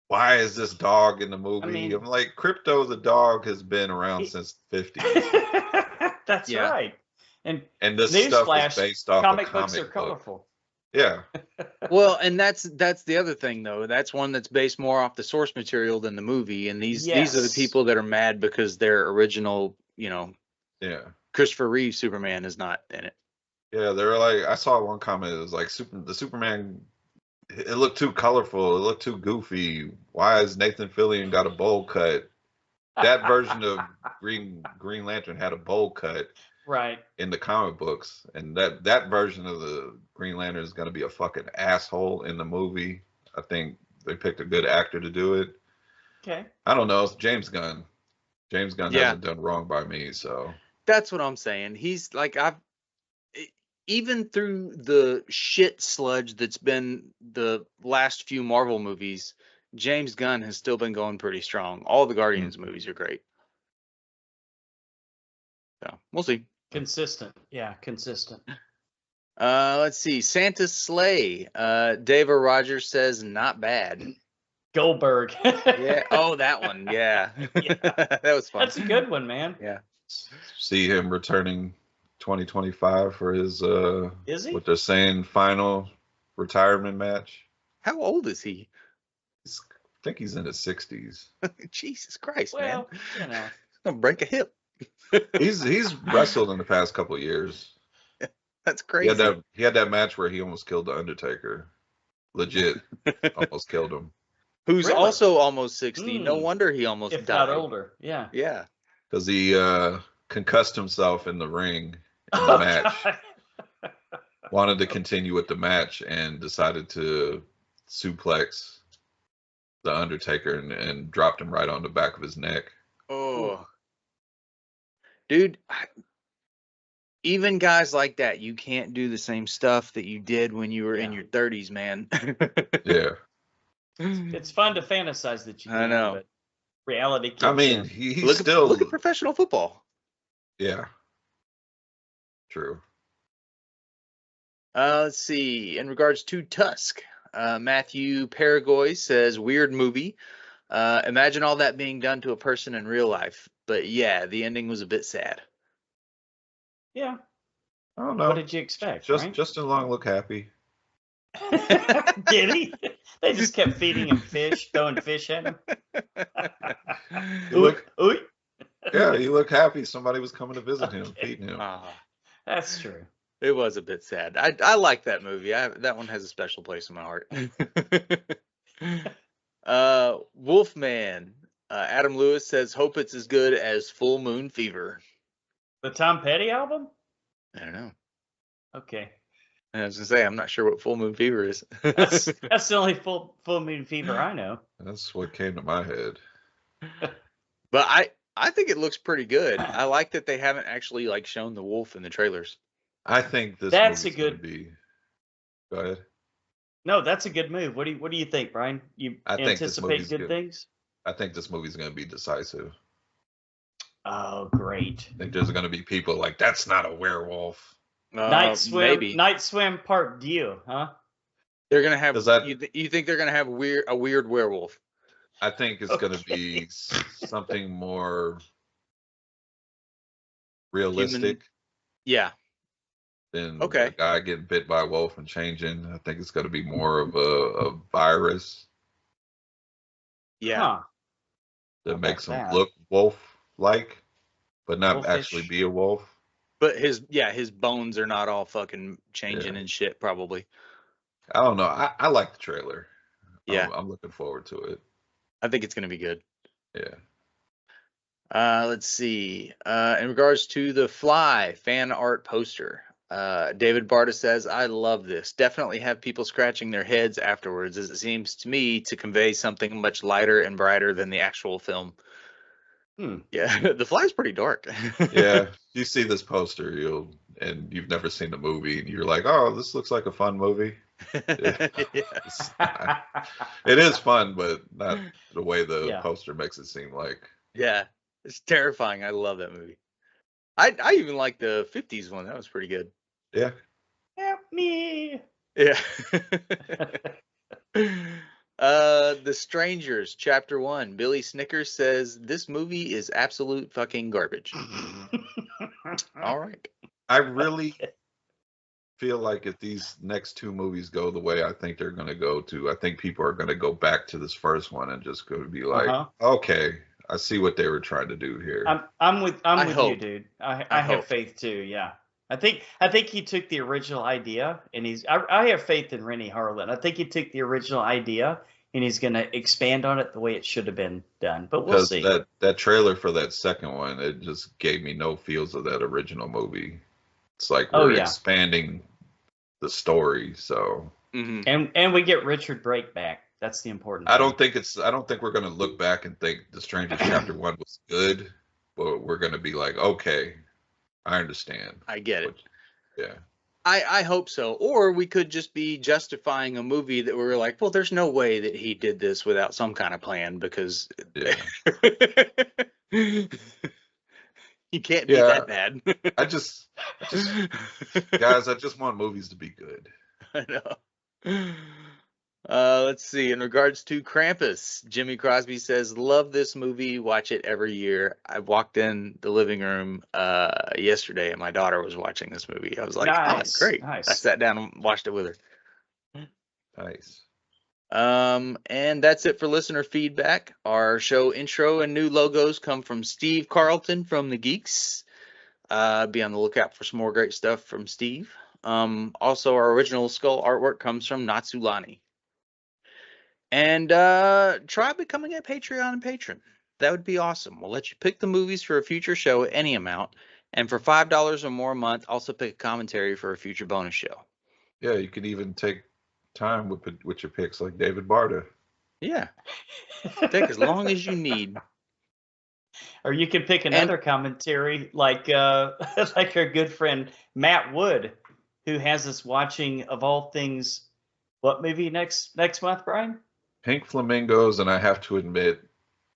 Why is this dog in the movie? mean- I'm like, Crypto the dog has been around He- since the 50s, That's Yeah. right. And and this stuff newsflash, is based off comic a books comic are book. colorful. Yeah, Well, and that's the other thing though. That's one that's based more off the source material than the movie. And these are the Yes. people that are mad because their original, yeah. Christopher Reeve Superman is not in it. Yeah, they're like, I saw one comment. It was like, the Superman. It looked too colorful. It looked too goofy. Why has Nathan Fillion got a bowl cut? That version of Green Lantern had a bowl cut Right. in the comic books, and that version of the Green Lantern is going to be a fucking asshole in the movie. I think they picked a good actor to do it. Okay. I don't know. It's James Gunn. James Gunn Yeah. hasn't done wrong by me, so That's what I'm saying. He's like even through the shit sludge that's been the last few Marvel movies, James Gunn has still been going pretty strong. All the Guardians movies are great. So we'll see. Consistent. Yeah, consistent. Let's see. Santa's Sleigh. Dave O. Rogers says not bad. Goldberg. Yeah. Oh, that one. Yeah. Yeah. That was fun. That's a good one, man. Yeah. see him returning 2025 for his Is he? what they're saying final retirement match. How old is he? I think he's in his 60s. Jesus Christ, Well, man. you know. Gonna break a hip. He's wrestled in the past couple of years. That's He had crazy. that match where he almost killed the Undertaker. Legit, almost killed him. Who's Really? also almost 60. No Mm. wonder he almost If died. not older, yeah. Yeah. Because he concussed himself in the ring in the Oh, match. God. Wanted to continue with the match and decided to suplex the Undertaker and dropped him right on the back of his neck. Oh. Dude, even guys like that, you can't do the same stuff that you did when you were in Yeah. your 30s, man. Yeah. It's fun to fantasize that you I can, know. but reality kicks I mean, in. he's Look still. at professional football. Yeah. True. Let's see. In regards to Tusk, Matthew Paragoy says, weird movie. Imagine all that being done to a person in real life. But yeah, the ending was a bit sad. Yeah. I don't know. What did you expect, Just right? Justin Long looked happy. Did he? They just kept feeding him fish, throwing fish at him. You look, Ooh. yeah, he looked happy. Somebody was coming to visit him, Okay. feeding him. That's true. It was a bit sad. I like that movie. That one has a special place in my heart. Wolfman. Adam Lewis says, hope it's as good as Full Moon Fever. The Tom Petty album? I don't know. Okay. I was gonna say I'm not sure what Full Moon Fever is. That's the only full moon fever I know. That's what came to my head. But I think it looks pretty good. I like that they haven't actually like shown the wolf in the trailers. I think this That's movie's a good- gonna be. Go ahead. No, that's a good move. What do you think, Brian? You I think this anticipate movie's good good. things? I think this movie's gonna be decisive. Oh, great. I think there's gonna be people like, that's not a werewolf. Night swim, Maybe night swim part deal, huh? they're gonna have. Does that- You think they're gonna have a weird werewolf? I think it's gonna Okay. be something more realistic Yeah. than Okay. a guy getting bit by a wolf and changing. I think it's gonna be more of a virus Yeah. Huh. that How makes about him that? look wolf-like, but not Wolfish. actually be a wolf. But his bones are not all fucking changing Yeah. and shit. Probably. I don't know. I like the trailer. Yeah. I'm looking forward to it. I think it's gonna be good. Yeah. Let's see. In regards to the Fly fan art poster, David Barta says, I love this. Definitely have people scratching their heads afterwards, as it seems to me to convey something much lighter and brighter than the actual film. Yeah, the Fly's pretty dark. Yeah. You see this poster, and you've never seen the movie, and you're like, oh, this looks like a fun movie. Yeah. It is fun, but not the way the Yeah. poster makes it seem like. Yeah, it's terrifying. I love that movie. I even like the 50s one. That was pretty good. Yeah. Help me. Yeah. The Strangers, Chapter 1. Billy Snickers says this movie is absolute fucking garbage. All right. I really feel like if these next two movies go the way I think they're going to go to, I think people are going to go back to this first one and just go to be like, okay, I see what they were trying to do here. I'm with I you, hope. dude. I I have hope. faith too. Yeah, I think he took the original idea, and I have faith in Rennie Harlan. I think he took the original idea, and he's going to expand on it the way it should have been done. But we'll Because see. that trailer for that second one, it just gave me no feels of that original movie. It's like Oh, we're yeah. expanding the story, so Mhm. And we get Richard Brake back. That's the important. I thing. don't think we're gonna look back and think The Strangers Chapter 1 was good, but we're gonna be like, okay, I understand. I get it. Yeah. I hope so. Or we could just be justifying a movie that we were like, well, there's no way that he did this without some kind of plan because Yeah. you can't be Yeah. that bad. I just guys, I just want movies to be good. I know. Let's see. In regards to Krampus, Jimmy Crosby says, love this movie. Watch it every year. I walked in the living room yesterday and my daughter was watching this movie. I was like, Nice, oh, great. nice. I sat down and watched it with her. Nice. And that's it for listener feedback. Our show intro and new logos come from Steve Carlton from The Geeks. Be on the lookout for some more great stuff from Steve. Also, our original skull artwork comes from Natsulani. And try becoming a Patreon patron. That would be awesome. We'll let you pick the movies for a future show at any amount. And for $5 or more a month, also pick a commentary for a future bonus show. Yeah, you could even take time with your picks like David Barta. Yeah. Take as long as you need. Or you can pick another commentary like like our good friend Matt Wood, who has us watching, of all things, what movie next month, Brian? Pink Flamingos, and I have to admit,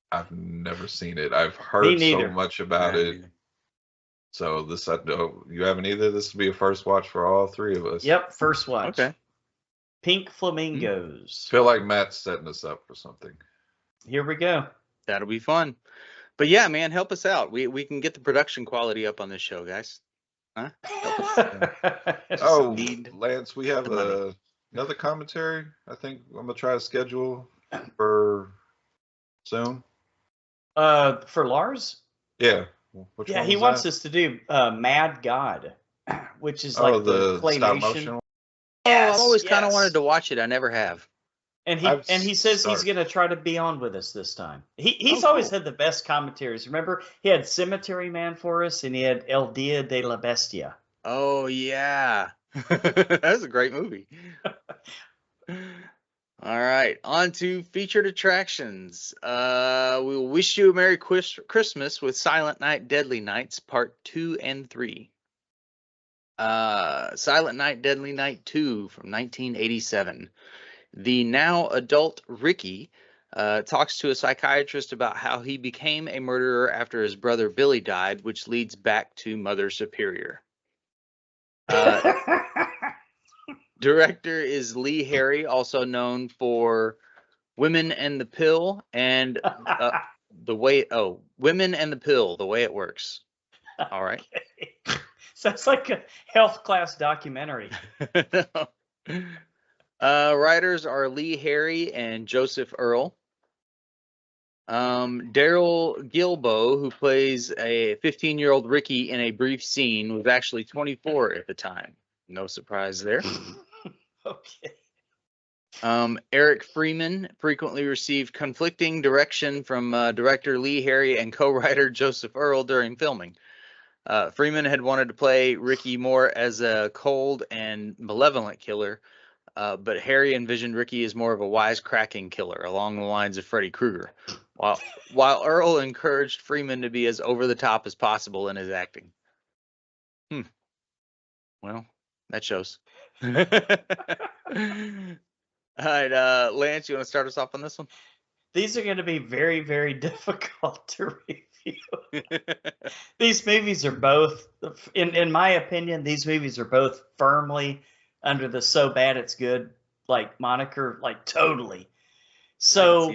I've never seen it. I've heard so much about it. So this, I know you haven't either. This will be a first watch for all three of us. Yep, first watch. Okay. Pink Flamingos. Feel like Matt's setting us up for something. Here we go. That'll be fun. But yeah, man, help us out. We can get the production quality up on this show, guys. Huh? Oh, Lance, we have another commentary. I think I'm gonna try to schedule for soon. For Lars? Yeah. Yeah, he wants us to do Mad God, which is like the claymation. Yes, I've always kind of wanted to watch it. I never have. And he says he's going to try to be on with us this time. He's always had the best commentaries. Remember, he had Cemetery Man for us, and he had El Dia de la Bestia. Oh yeah, that's a great movie. All right, on to featured attractions. We will wish you a Merry Christmas with Silent Night, Deadly Nights, Part 2 and 3. Silent Night, Deadly Night 2 from 1987. The now adult Ricky talks to a psychiatrist about how he became a murderer after his brother Billy died, which leads back to Mother Superior. Director is Lee Harry, also known for Women and the Pill and Women and the Pill, The Way It Works. All right. Okay. Sounds like a health class documentary. Writers are Lee Harry and Joseph Earl. Daryl Gilbo, who plays a 15-year-old Ricky in a brief scene, was actually 24 at the time. No surprise there. Okay. Eric Freeman frequently received conflicting direction from director Lee Harry and co-writer Joseph Earl during filming. Freeman had wanted to play Ricky more as a cold and malevolent killer, but Harry envisioned Ricky as more of a wisecracking killer along the lines of Freddy Krueger, while Earl encouraged Freeman to be as over the top as possible in his acting. Well, that shows. All right, Lance, you want to start us off on this one? These are going to be very, very difficult to review. These movies are both, in my opinion, these movies are both firmly under the so bad it's good like moniker, like totally. So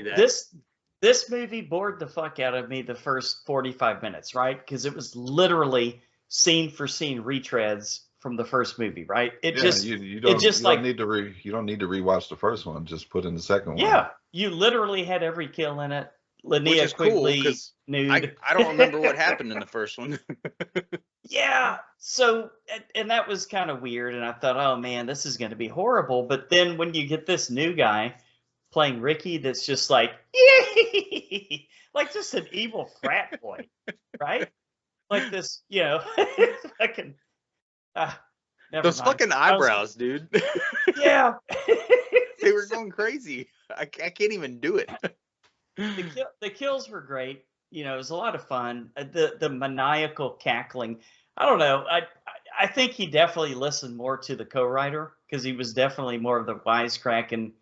this movie bored the fuck out of me the first 45 minutes, right? Because it was literally scene for scene retreads from the first movie, right? You don't need to rewatch the first one. Just put in the second one. Yeah, you literally had every kill in it. Linnea Quigley nude. I don't remember what happened in the first one. Yeah, so and that was kind of weird, and I thought, oh man, this is going to be horrible. But then when you get this new guy playing Ricky, that's just like, yay! Like just an evil frat boy, right? Like this, fucking. Those fucking eyebrows, dude. Yeah. They were going crazy. I can't even do it. The kills were great. It was a lot of fun. The maniacal cackling. I don't know. I think he definitely listened more to the co-writer because he was definitely more of the wisecracking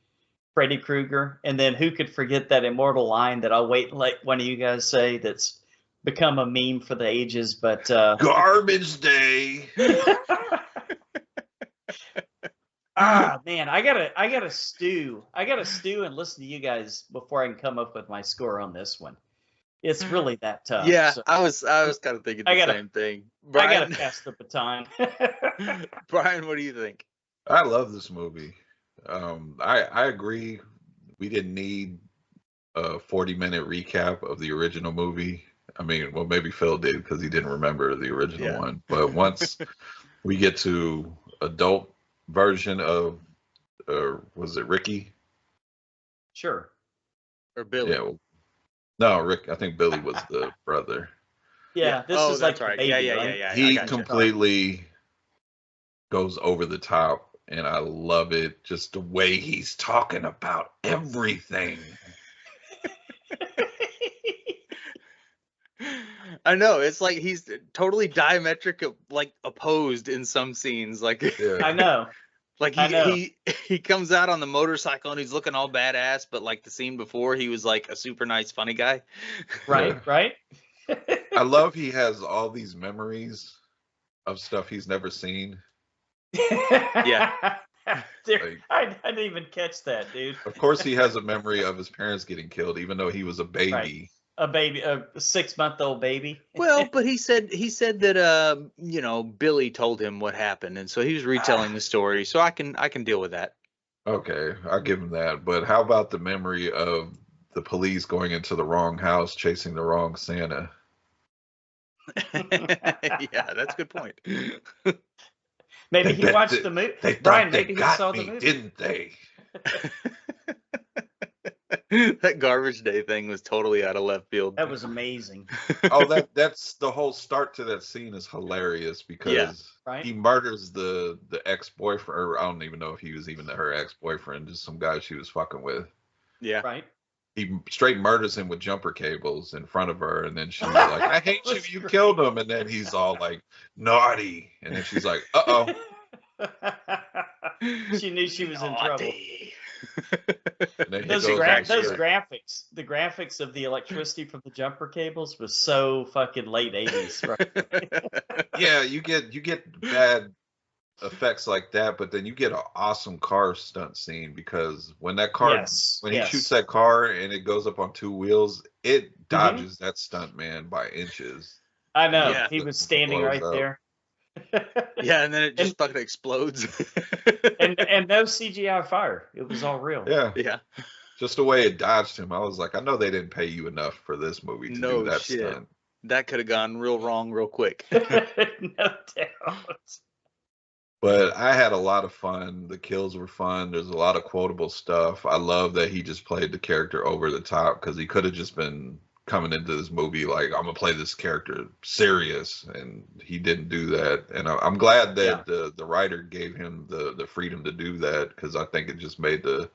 Freddy Krueger. And then who could forget that immortal line that I'll wait and let one of you guys say that's become a meme for the ages, but garbage day. Man, I gotta stew and listen to you guys before I can come up with my score on this one. It's really that tough. Yeah, so. I was kind of thinking the same thing. Brian, I gotta pass the baton. Brian, what do you think? I love this movie. I agree we didn't need a 40-minute recap of the original movie. I mean, well, maybe Phil did because he didn't remember the original Yeah. one. But once we get to adult version of, was it Ricky? Sure. Or Billy. Yeah. No, Rick. I think Billy was the brother. Yeah, this oh, is like that's the right. baby, yeah, right? yeah. I He gotcha. completely goes over the top, and I love it. Just the way he's talking about everything. I know, it's like he's totally diametric, like opposed in some scenes. Like, Yeah. I know. like I know. he comes out on the motorcycle and he's looking all badass, but like the scene before, he was like a super nice, funny guy. Right, right. I love he has all these memories of stuff he's never seen. Yeah. Like, I didn't even catch that, dude. of course, he has a memory of his parents getting killed, even though he was a baby. Right. A baby, a 6-month-old baby. Well, but he said that you know, Billy told him what happened, and so he was retelling the story. So I can deal with that. Okay, I'll give him that. But how about the memory of the police going into the wrong house, chasing the wrong Santa? Yeah, that's a good point. Maybe They he bet watched that- the movie. They thought Brian, they maybe he got saw the me, movie. didn't they? That garbage day thing was totally out of left field. That was amazing. Oh, that's the whole start to that scene is hilarious because Right. he murders the ex-boyfriend, or I don't even know if he was even her ex-boyfriend, just some guy she was fucking with. Yeah. Right. He straight murders him with jumper cables in front of her, and then she's like, "I hate you, That's you great. killed him," and then he's all like, "Naughty," and then she's like, "Uh-oh." She knew she was in trouble. Naughty. And then he Those goes gra- on those straight. graphics, the graphics of the electricity from the jumper cables was so fucking late 80s, right? Yeah, you get bad effects like that, but then you get an awesome car stunt scene because when that car Yes. when he yes. shoots that car and it goes up on two wheels, it dodges that stunt man by inches. I know. Yeah. He was standing Blows right up. there. Yeah, and then it just fucking explodes. and no CGI fire. It was all real. Yeah, Yeah. just the way it dodged him, I was like, I know they didn't pay you enough for this movie to No do that shit. stunt. That could have gone real wrong real quick. No doubt. But I had a lot of fun. The kills were fun. There's a lot of quotable stuff. I love that he just played the character over the top because he could have just been coming into this movie like, I'm gonna play this character serious, and he didn't do that. And I'm glad that the writer gave him the freedom to do that because I think it just made the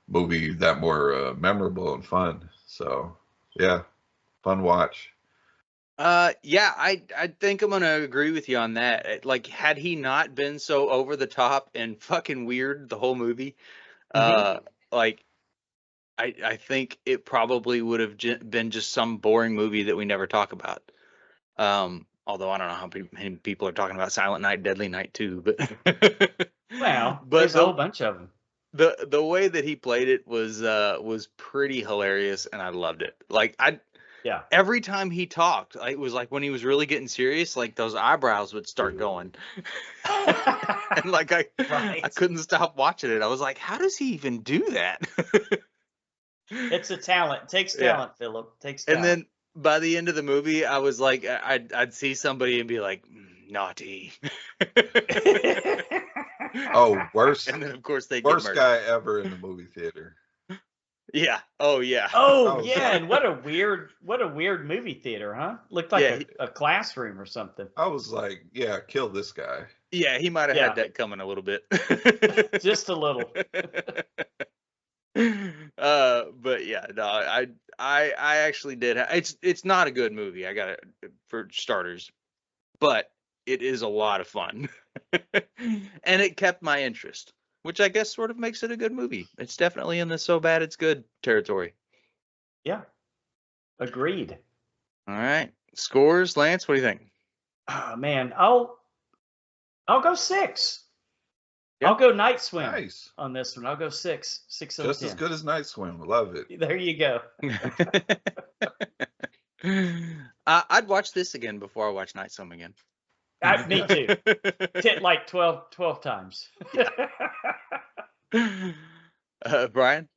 movie that more memorable and fun. So yeah, fun watch. Yeah, I think I'm gonna agree with you on that. Like, had he not been so over the top and fucking weird the whole movie, like, I think it probably would have been just some boring movie that we never talk about. Although I don't know how many people are talking about Silent Night, Deadly Night too, but Well, but there's a whole bunch of them. the way that he played it was pretty hilarious, and I loved it. Like, Yeah. every time he talked, it was like when he was really getting serious, like those eyebrows would start going. And like I Right. couldn't stop watching it. I was like, how does he even do that? It's a talent. It takes Yeah. talent, Philip. It takes And talent. then by the end of the movie, I was like, I'd see somebody and be like, naughty. Oh, worst And then of course they get worst murdered. guy ever in the movie theater. Yeah. Oh yeah. Oh Oh, yeah, and what a weird movie theater, huh? Looked like Yeah, a classroom or something. I was like, yeah, kill this guy. Yeah, he might have Yeah. had that coming a little bit. Just a little. But yeah, no, I actually did. It's not a good movie. I got it for starters, but it is a lot of fun, and it kept my interest, which I guess sort of makes it a good movie. It's definitely in the so bad it's good territory. Yeah. Agreed. All right, scores, Lance. What do you think? Oh man, I'll go 6. Yeah. I'll go Night Swim Nice. on this one. I'll go 6. 6 out of Just 10. as good as Night Swim. Love it. There you go. I'd watch this again before I watch Night Swim again. Me too. Like 12 times. Brian?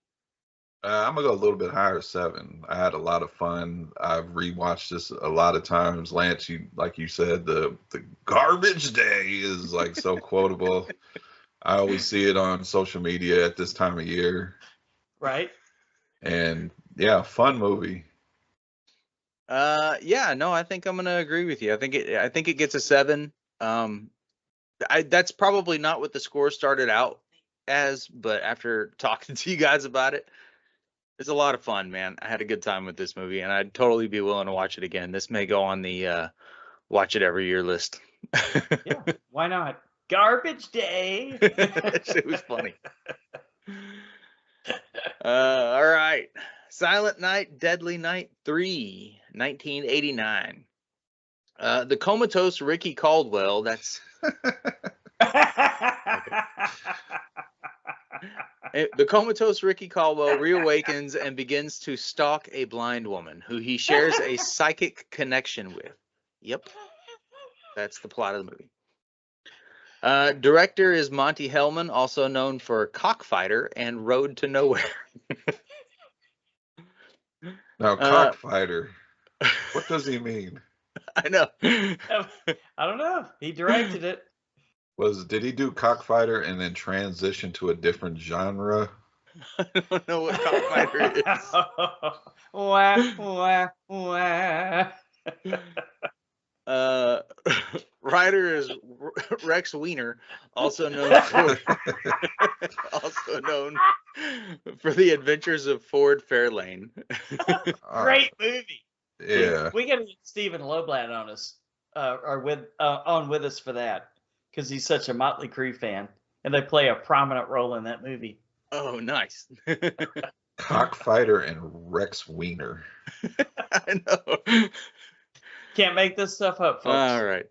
I'm gonna go a little bit higher, 7. I had a lot of fun. I've rewatched this a lot of times. Lance, you like you said, the garbage day is like so quotable. I always see it on social media at this time of year, Right? and yeah, fun movie. Yeah, no, I think I'm gonna agree with you. I think it gets a 7. That's probably not what the score started out as, but after talking to you guys about it, it's a lot of fun, man. I had a good time with this movie, and I'd totally be willing to watch it again. This may go on the watch it every year list. Yeah. Why not? Garbage day. That shit was funny. All right. Silent Night, Deadly Night 3, 1989. The comatose Ricky Caldwell, that's the comatose Ricky Caldwell reawakens and begins to stalk a blind woman who he shares a psychic connection with. Yep, that's the plot of the movie. Director is Monty Hellman, also known for Cockfighter and Road to Nowhere. Now, Cockfighter, what does he mean? I know. I don't know. He directed it. Did he do Cockfighter and then transition to a different genre? I don't know what Cockfighter is. Wah, wah, wah. Writer is Rex Weiner, also known for the Adventures of Ford Fairlane. Great movie. Yeah. We got to get Stephen Loblat on us, or with us for that, because he's such a Motley Crue fan, and they play a prominent role in that movie. Oh, nice. Cockfighter and Rex Weiner. I know. Can't make this stuff up, folks. All right.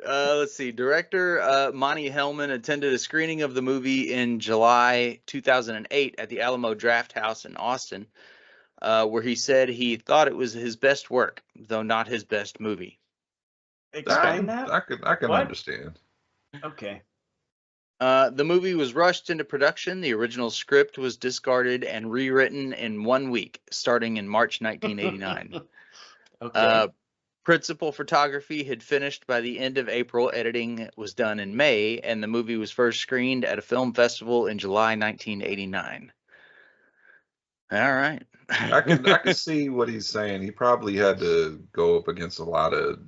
Let's see. Director Monty Hellman attended a screening of the movie in July 2008 at the Alamo Drafthouse in Austin, where he said he thought it was his best work, though not his best movie. Explain that? I can What? understand. Okay. The movie was rushed into production. The original script was discarded and rewritten in 1 week, starting in March 1989. Okay. Principal photography had finished by the end of April. Editing was done in May, and the movie was first screened at a film festival in July 1989. All right. I can see what he's saying. He probably had to go up against a lot of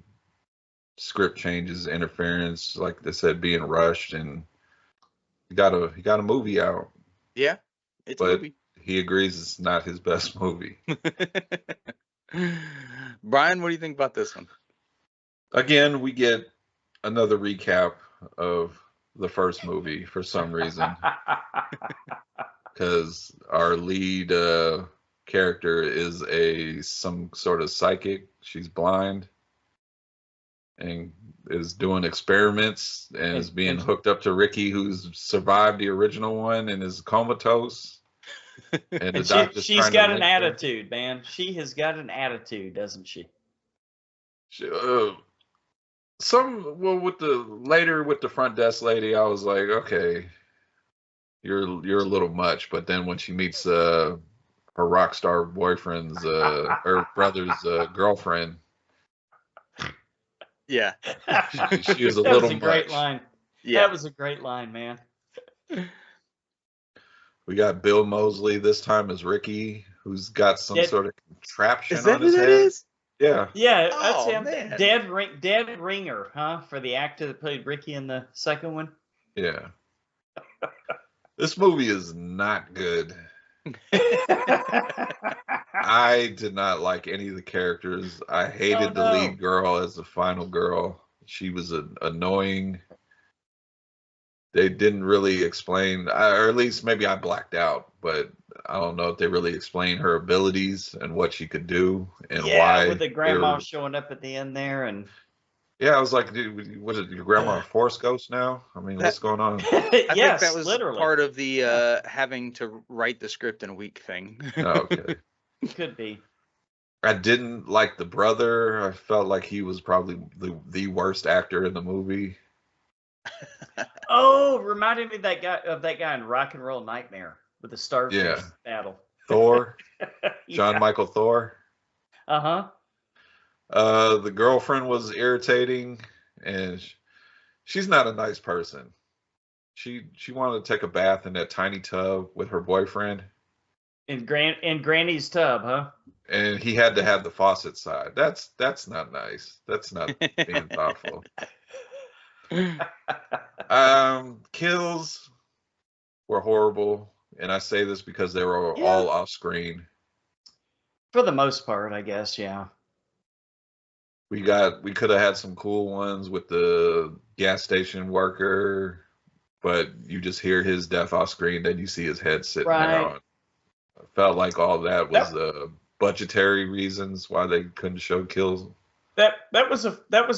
script changes, interference, like they said, being rushed, and he got a movie out. Yeah, it's a but movie. He agrees it's not his best movie. Brian, what do you think about this one? Again, we get another recap of the first movie for some reason, because our lead character is some sort of psychic. She's blind and is doing experiments and is being hooked up to Ricky, who's survived the original one and is comatose. And she's got an attitude, man. She has got an attitude, doesn't she? With the front desk lady, I was like, okay, you're a little much. But then when she meets her rock star boyfriend's her brother's girlfriend, yeah, she was a little much. That was a great line. Yeah, that was a great line, man. We got Bill Moseley this time as Ricky, who's got some sort of contraption on his head. Is? Yeah. Yeah, that's him. Man. Dead Ringer, huh? For the actor that played Ricky in the second one. Yeah. This movie is not good. I did not like any of the characters. I hated the lead girl as the final girl. She was annoying. They didn't really explain, or at least maybe I blacked out, but I don't know if they really explained her abilities and what she could do and why. With the grandma showing up at the end there, and yeah, I was like, dude, was it your grandma a Force ghost now? I mean, what's going on? I think that was literally part of the having to write the script in a week thing. Oh, okay. Could be. I didn't like the brother. I felt like he was probably the worst actor in the movie. Oh, reminded me of that guy in Rock and Roll Nightmare with the Starfish battle. Thor, Yeah. John Michael Thor. Uh-huh. The girlfriend was irritating, and she's not a nice person. She wanted to take a bath in that tiny tub with her boyfriend, In Granny's tub, huh? and he had to have the faucet side. That's not nice. That's not being thoughtful. Kills were horrible, and I say this because they were Yeah. all off screen. For the most part, I guess, yeah. We could have had some cool ones with the gas station worker, but you just hear his death off screen, then you see his head sitting there Right. on. I felt like all that was That- budgetary reasons why they couldn't show kills. That was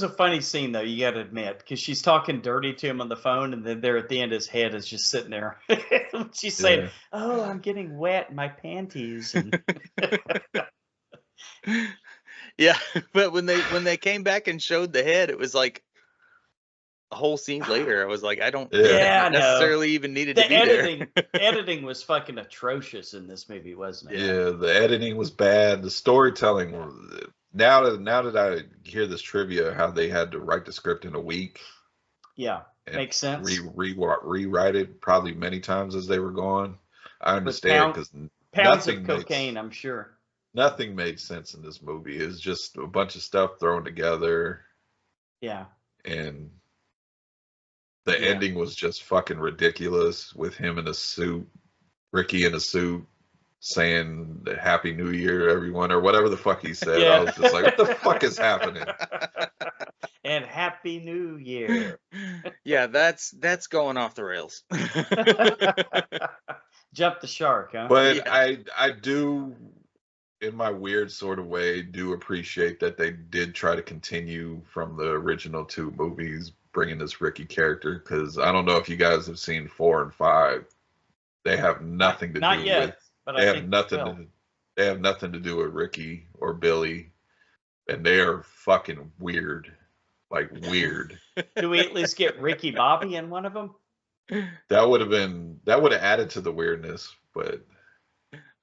a funny scene though, you gotta admit, because she's talking dirty to him on the phone, and then there at the end his head is just sitting there. She's saying, Yeah. "Oh, I'm getting wet in my panties." And Yeah, but when they came back and showed the head, it was like a whole scene later. I was like, I don't think Yeah. that Yeah, I know. necessarily even needed to the be editing was fucking atrocious in this movie, wasn't it? Yeah, the editing was bad. The storytelling was. Now that I hear this trivia, how they had to write the script in a week Yeah, and makes sense. rewrite it probably many times as they were going, I understand because Pounds nothing of makes- cocaine, I'm sure. nothing made sense in this movie. It's just a bunch of stuff thrown together, Yeah. and the Yeah. ending was just fucking ridiculous with him in a suit, Ricky in a suit, saying Happy New Year, everyone, or whatever the fuck he said. Yeah. I was just like, what the fuck is happening? And Happy New Year. Yeah, that's going off the rails. Jump the shark, huh? But Yeah. I do, in my weird sort of way, do appreciate that they did try to continue from the original two movies, bringing this Ricky character, because I don't know if you guys have seen 4 and 5. They have nothing to Not do yet, with. but They I have think nothing. will. They have nothing to do with Ricky or Billy, and they are fucking weird, like weird. Do we at least get Ricky Bobby in one of them? That would have added to the weirdness, but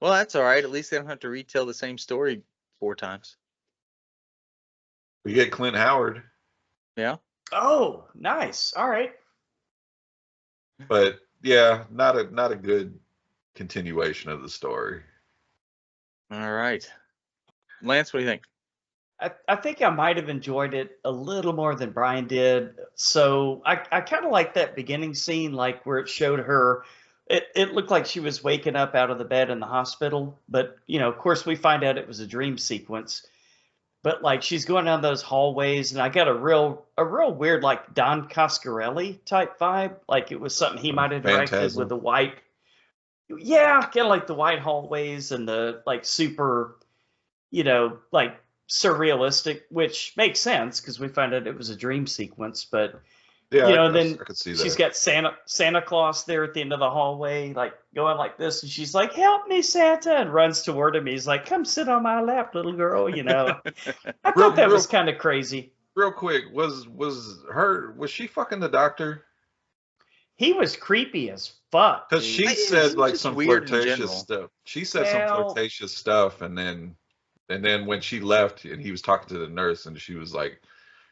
Well, that's all right. At least they don't have to retell the same story 4 times. we get Clint Howard. Yeah. Oh, nice. All right. But yeah, not a good continuation of the story. All right. Lance, what do you think? I think I might have enjoyed it a little more than Brian did. So I kind of like that beginning scene, like where it showed her. It looked like she was waking up out of the bed in the hospital, but of course, we find out it was a dream sequence. But like she's going down those hallways, and I got a real weird like Don Coscarelli type vibe, like it was something he might have directed Phantasm. with the white. Yeah, kind of like the white hallways and the like super, like surrealistic, which makes sense because we find out it was a dream sequence. But Yeah, then I could see she's that. got Santa Claus there at the end of the hallway, like going like this, and she's like, "Help me, Santa!" and runs toward him. He's like, "Come sit on my lap, little girl." I thought that was kind of crazy. Real quick, was she fucking the doctor? He was creepy as fuck. Because dude. she He's said like just some weird in flirtatious general. stuff. She said some Well- flirtatious stuff, and then when she left and he was talking to the nurse, and she was like,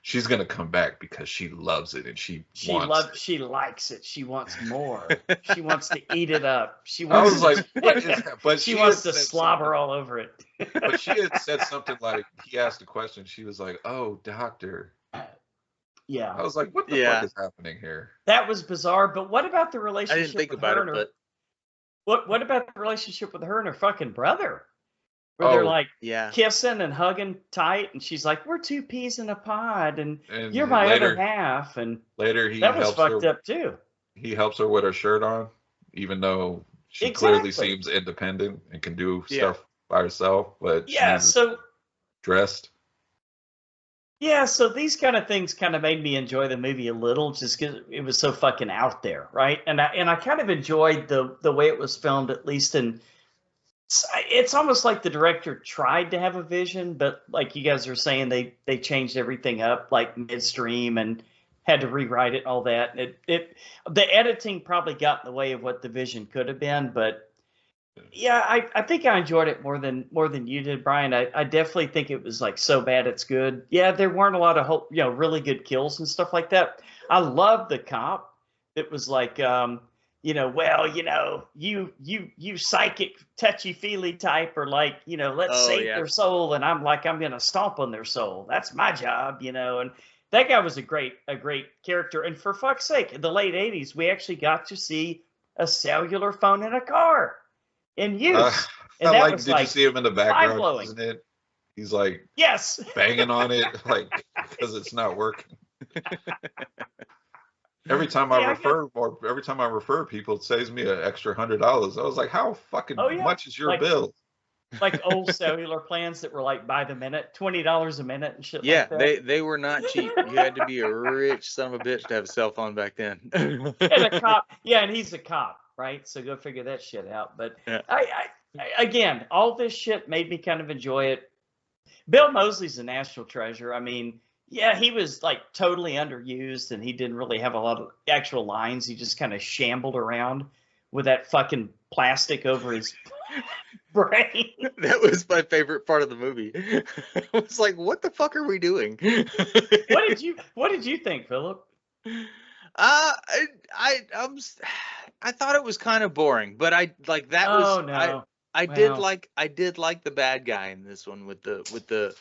she's gonna come back because she loves it and she wants it. She likes it. She wants more. She wants to eat it up. She I wants was like, what is that? But she wants had to said slobber all over it. something- But she had said something like, he asked a question. She was like, "Oh, doctor." Yeah, I was like, what the Yeah. fuck is happening here? that was bizarre. But what about the I relationship? didn't think with about her it, and her- but what about the relationship with her and her fucking brother? Where they're Oh, like yeah. kissing and hugging tight, and she's like, "We're two peas in a pod, and And you're my later, other half." And later he that was helps fucked her. up too. He helps her with her shirt on, even though she clearly Exactly. seems independent and can do Yeah. stuff by herself. But Yeah, she's so dressed. yeah, so these kind of things kind of made me enjoy the movie a little, just because it was so fucking out there, right? And I kind of enjoyed the way it was filmed, at least in. It's almost like the director tried to have a vision, but like you guys are saying, they changed everything up like midstream and had to rewrite it, all that. The editing probably got in the way of what the vision could have been, but Yeah, I think I enjoyed it more than you did, Brian. I definitely think it was like so bad it's good. Yeah, there weren't a lot of really good kills and stuff like that. I love the cop that was like, well, you psychic touchy feely type, or like, let's Oh save yeah. their soul, and I'm like, I'm gonna stomp on their soul. That's my job, and that guy was a great character. And for fuck's sake, in the late '80s, we actually got to see a cellular phone in a car in use. I And that like. was Did you like see him in the mind background blowing. using it? He's like Yes. banging on it, like because it's not working. Every time I refer people, it saves me an extra $100. I was like, how fucking Oh yeah. much is your Like- bill? Like old cellular plans that were like by the minute, $20 a minute and shit Yeah, like that. they were not cheap. You had to be a rich son of a bitch to have a cell phone back then. And a cop, yeah, and he's a cop, right? So go figure that shit out. But Yeah. I again, all this shit made me kind of enjoy it. Bill Moseley's a national treasure. I mean, yeah, he was like totally underused, and he didn't really have a lot of actual lines. He just kind of shambled around with that fucking plastic over his brain. That was my favorite part of the movie. I was like, what the fuck are we doing? What did you think, Philip? I thought it was kind of boring, but I like that was Oh no. I did Well. like the bad guy in this one with the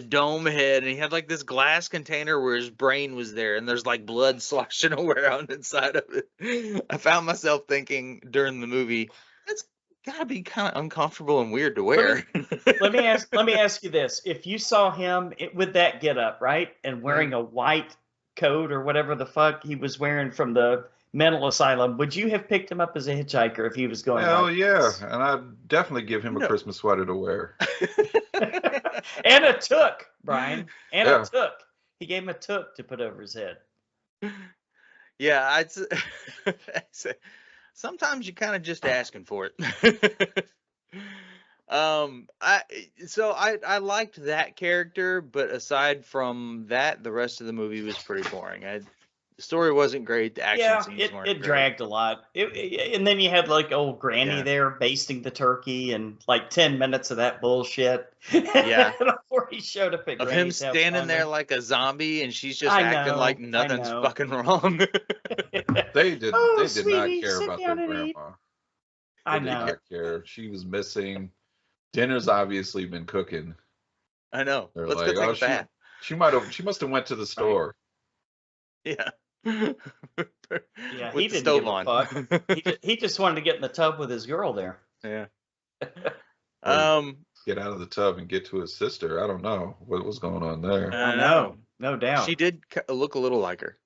dome head, and he had like this glass container where his brain was there, and there's like blood sloshing around inside of it. I found myself thinking during the movie, that's gotta be kind of uncomfortable and weird to wear. Let me ask you this: if you saw him with that getup, right, and wearing a white coat or whatever the fuck he was wearing from the mental asylum, would you have picked him up as a hitchhiker if he was going? Hell like yeah, this? and I'd definitely give him a No. Christmas sweater to wear. And a toque, Brian, and Yeah. a toque. He gave him a toque to put over his head. Yeah, I'd say sometimes you're kind of just asking for it. I liked that character, but aside from that, the rest of the movie was pretty boring. The story wasn't great. The action Yeah, scenes weren't it great. dragged a lot. And then you had like old Granny Yeah. there basting the turkey, and like 10 minutes of that bullshit. Yeah. Before he showed up at Of him Granny's house standing there finally. like a zombie, and she's just I acting know, like I nothing's know. fucking wrong. They did. Oh, They did sweetie, not care sit about down their and eat. grandma. I They know. did not care. She was missing. Dinner's obviously been cooking. I know. They're Let's like, go take oh, a bath. She must have went to the store. Yeah. Yeah, With he the didn't stove give a on. fuck. He just wanted to get in the tub with his girl there. Yeah. Or get out of the tub and get to his sister. I don't know what was going on there. I know, no doubt. She did look a little like her.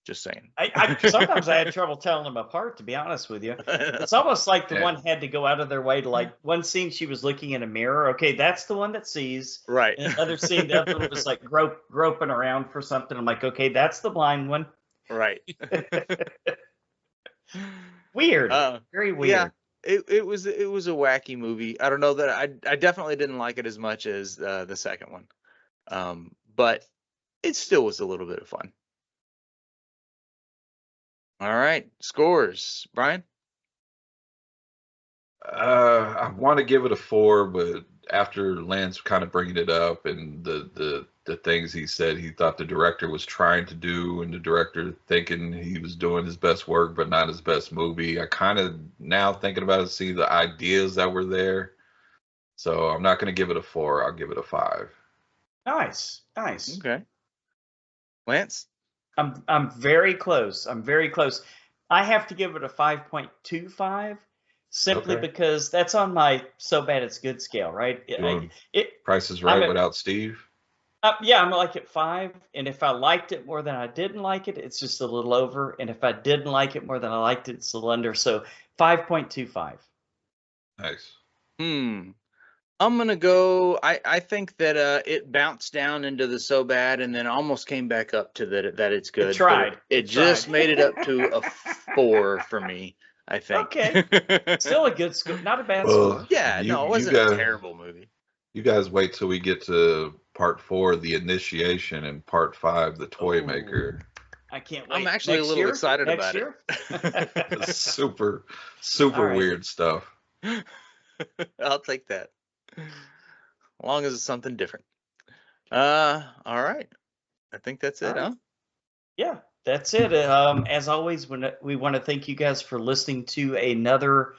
Just saying. I sometimes I had trouble telling them apart, to be honest with you. It's almost like the Yeah. one had to go out of their way to, like, one scene she was looking in a mirror. Okay, that's the one that sees. Right. And the other scene, the other one was like groping around for something. I'm like, okay, that's the blind one. Right. Weird, very weird. Yeah. It was a wacky movie. I don't know that I definitely didn't like it as much as the second one. But it still was a little bit of fun. All right, scores, Brian. I want to give it a 4, but after Lance kind of bringing it up and the things he said he thought the director was trying to do, and the director thinking he was doing his best work but not his best movie, I kind of, now thinking about it, see the ideas that were there. So I'm not going to give it a 4. I'll give it a 5. Nice. Okay. Lance. I'm very close. I have to give it a 5.25 simply Okay. because that's on my so bad it's good scale, right? Price is Right I'm without Steve. Yeah, I'm like at 5, and if I liked it more than I didn't like it, it's just a little over, and if I didn't like it more than I liked it, it's a little under. So 5.25. Nice. I'm gonna go. I think that it bounced down into the so bad, and then almost came back up to that it's good. It tried. It just made it up to a 4 for me. I think. Okay. Still a good score, not a bad Well, score. Yeah, You- no, it you wasn't got- a terrible movie. You guys wait till we get to part 4, the initiation, and part 5, the toy Ooh. maker. I can't wait. I'm actually Next a little year? excited Next about it. year? Super All right. weird stuff. I'll take that. As long as it's something different. All right. I think that's it, All right. huh? Yeah, that's it. As always, we want to thank you guys for listening to another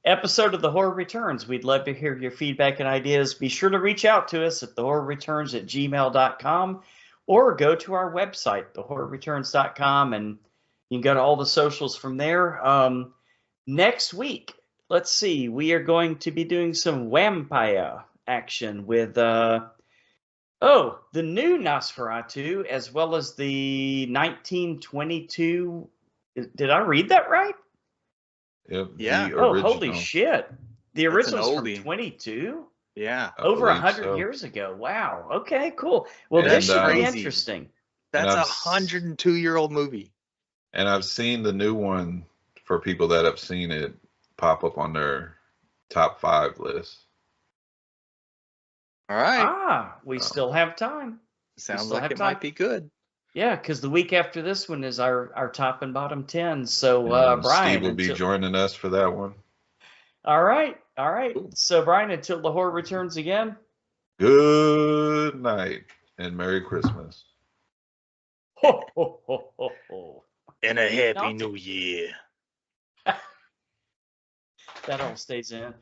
episode of The Horror Returns. We'd love to hear your feedback and ideas. Be sure to reach out to us at thehorrorreturns@gmail.com or go to our website, thehorrorreturns.com, and you can go to all the socials from there. Next week, let's see, we are going to be doing some vampire action with the new Nosferatu, as well as the 1922. Did I read that right? Yep, Yeah. the Oh, holy original. shit. The That's an original's from oldie. 22? Yeah. I Over believe 100 so. years ago. Wow. Okay, cool. Well, And, this should be crazy. interesting. That's I've a 102-year-old movie. And I've seen the new one for people that have seen it pop up on their top 5 list. All right. We still have time. Sounds still like have it time. might be good. Yeah, because the week after this one is our top and bottom 10. So, And Brian. Steve will be joining us for that one. All right. Cool. So, Brian, until the horror returns again. Good night and Merry Christmas. Ho, ho, ho, ho, ho. And a Happy Not- New Year. That all stays in.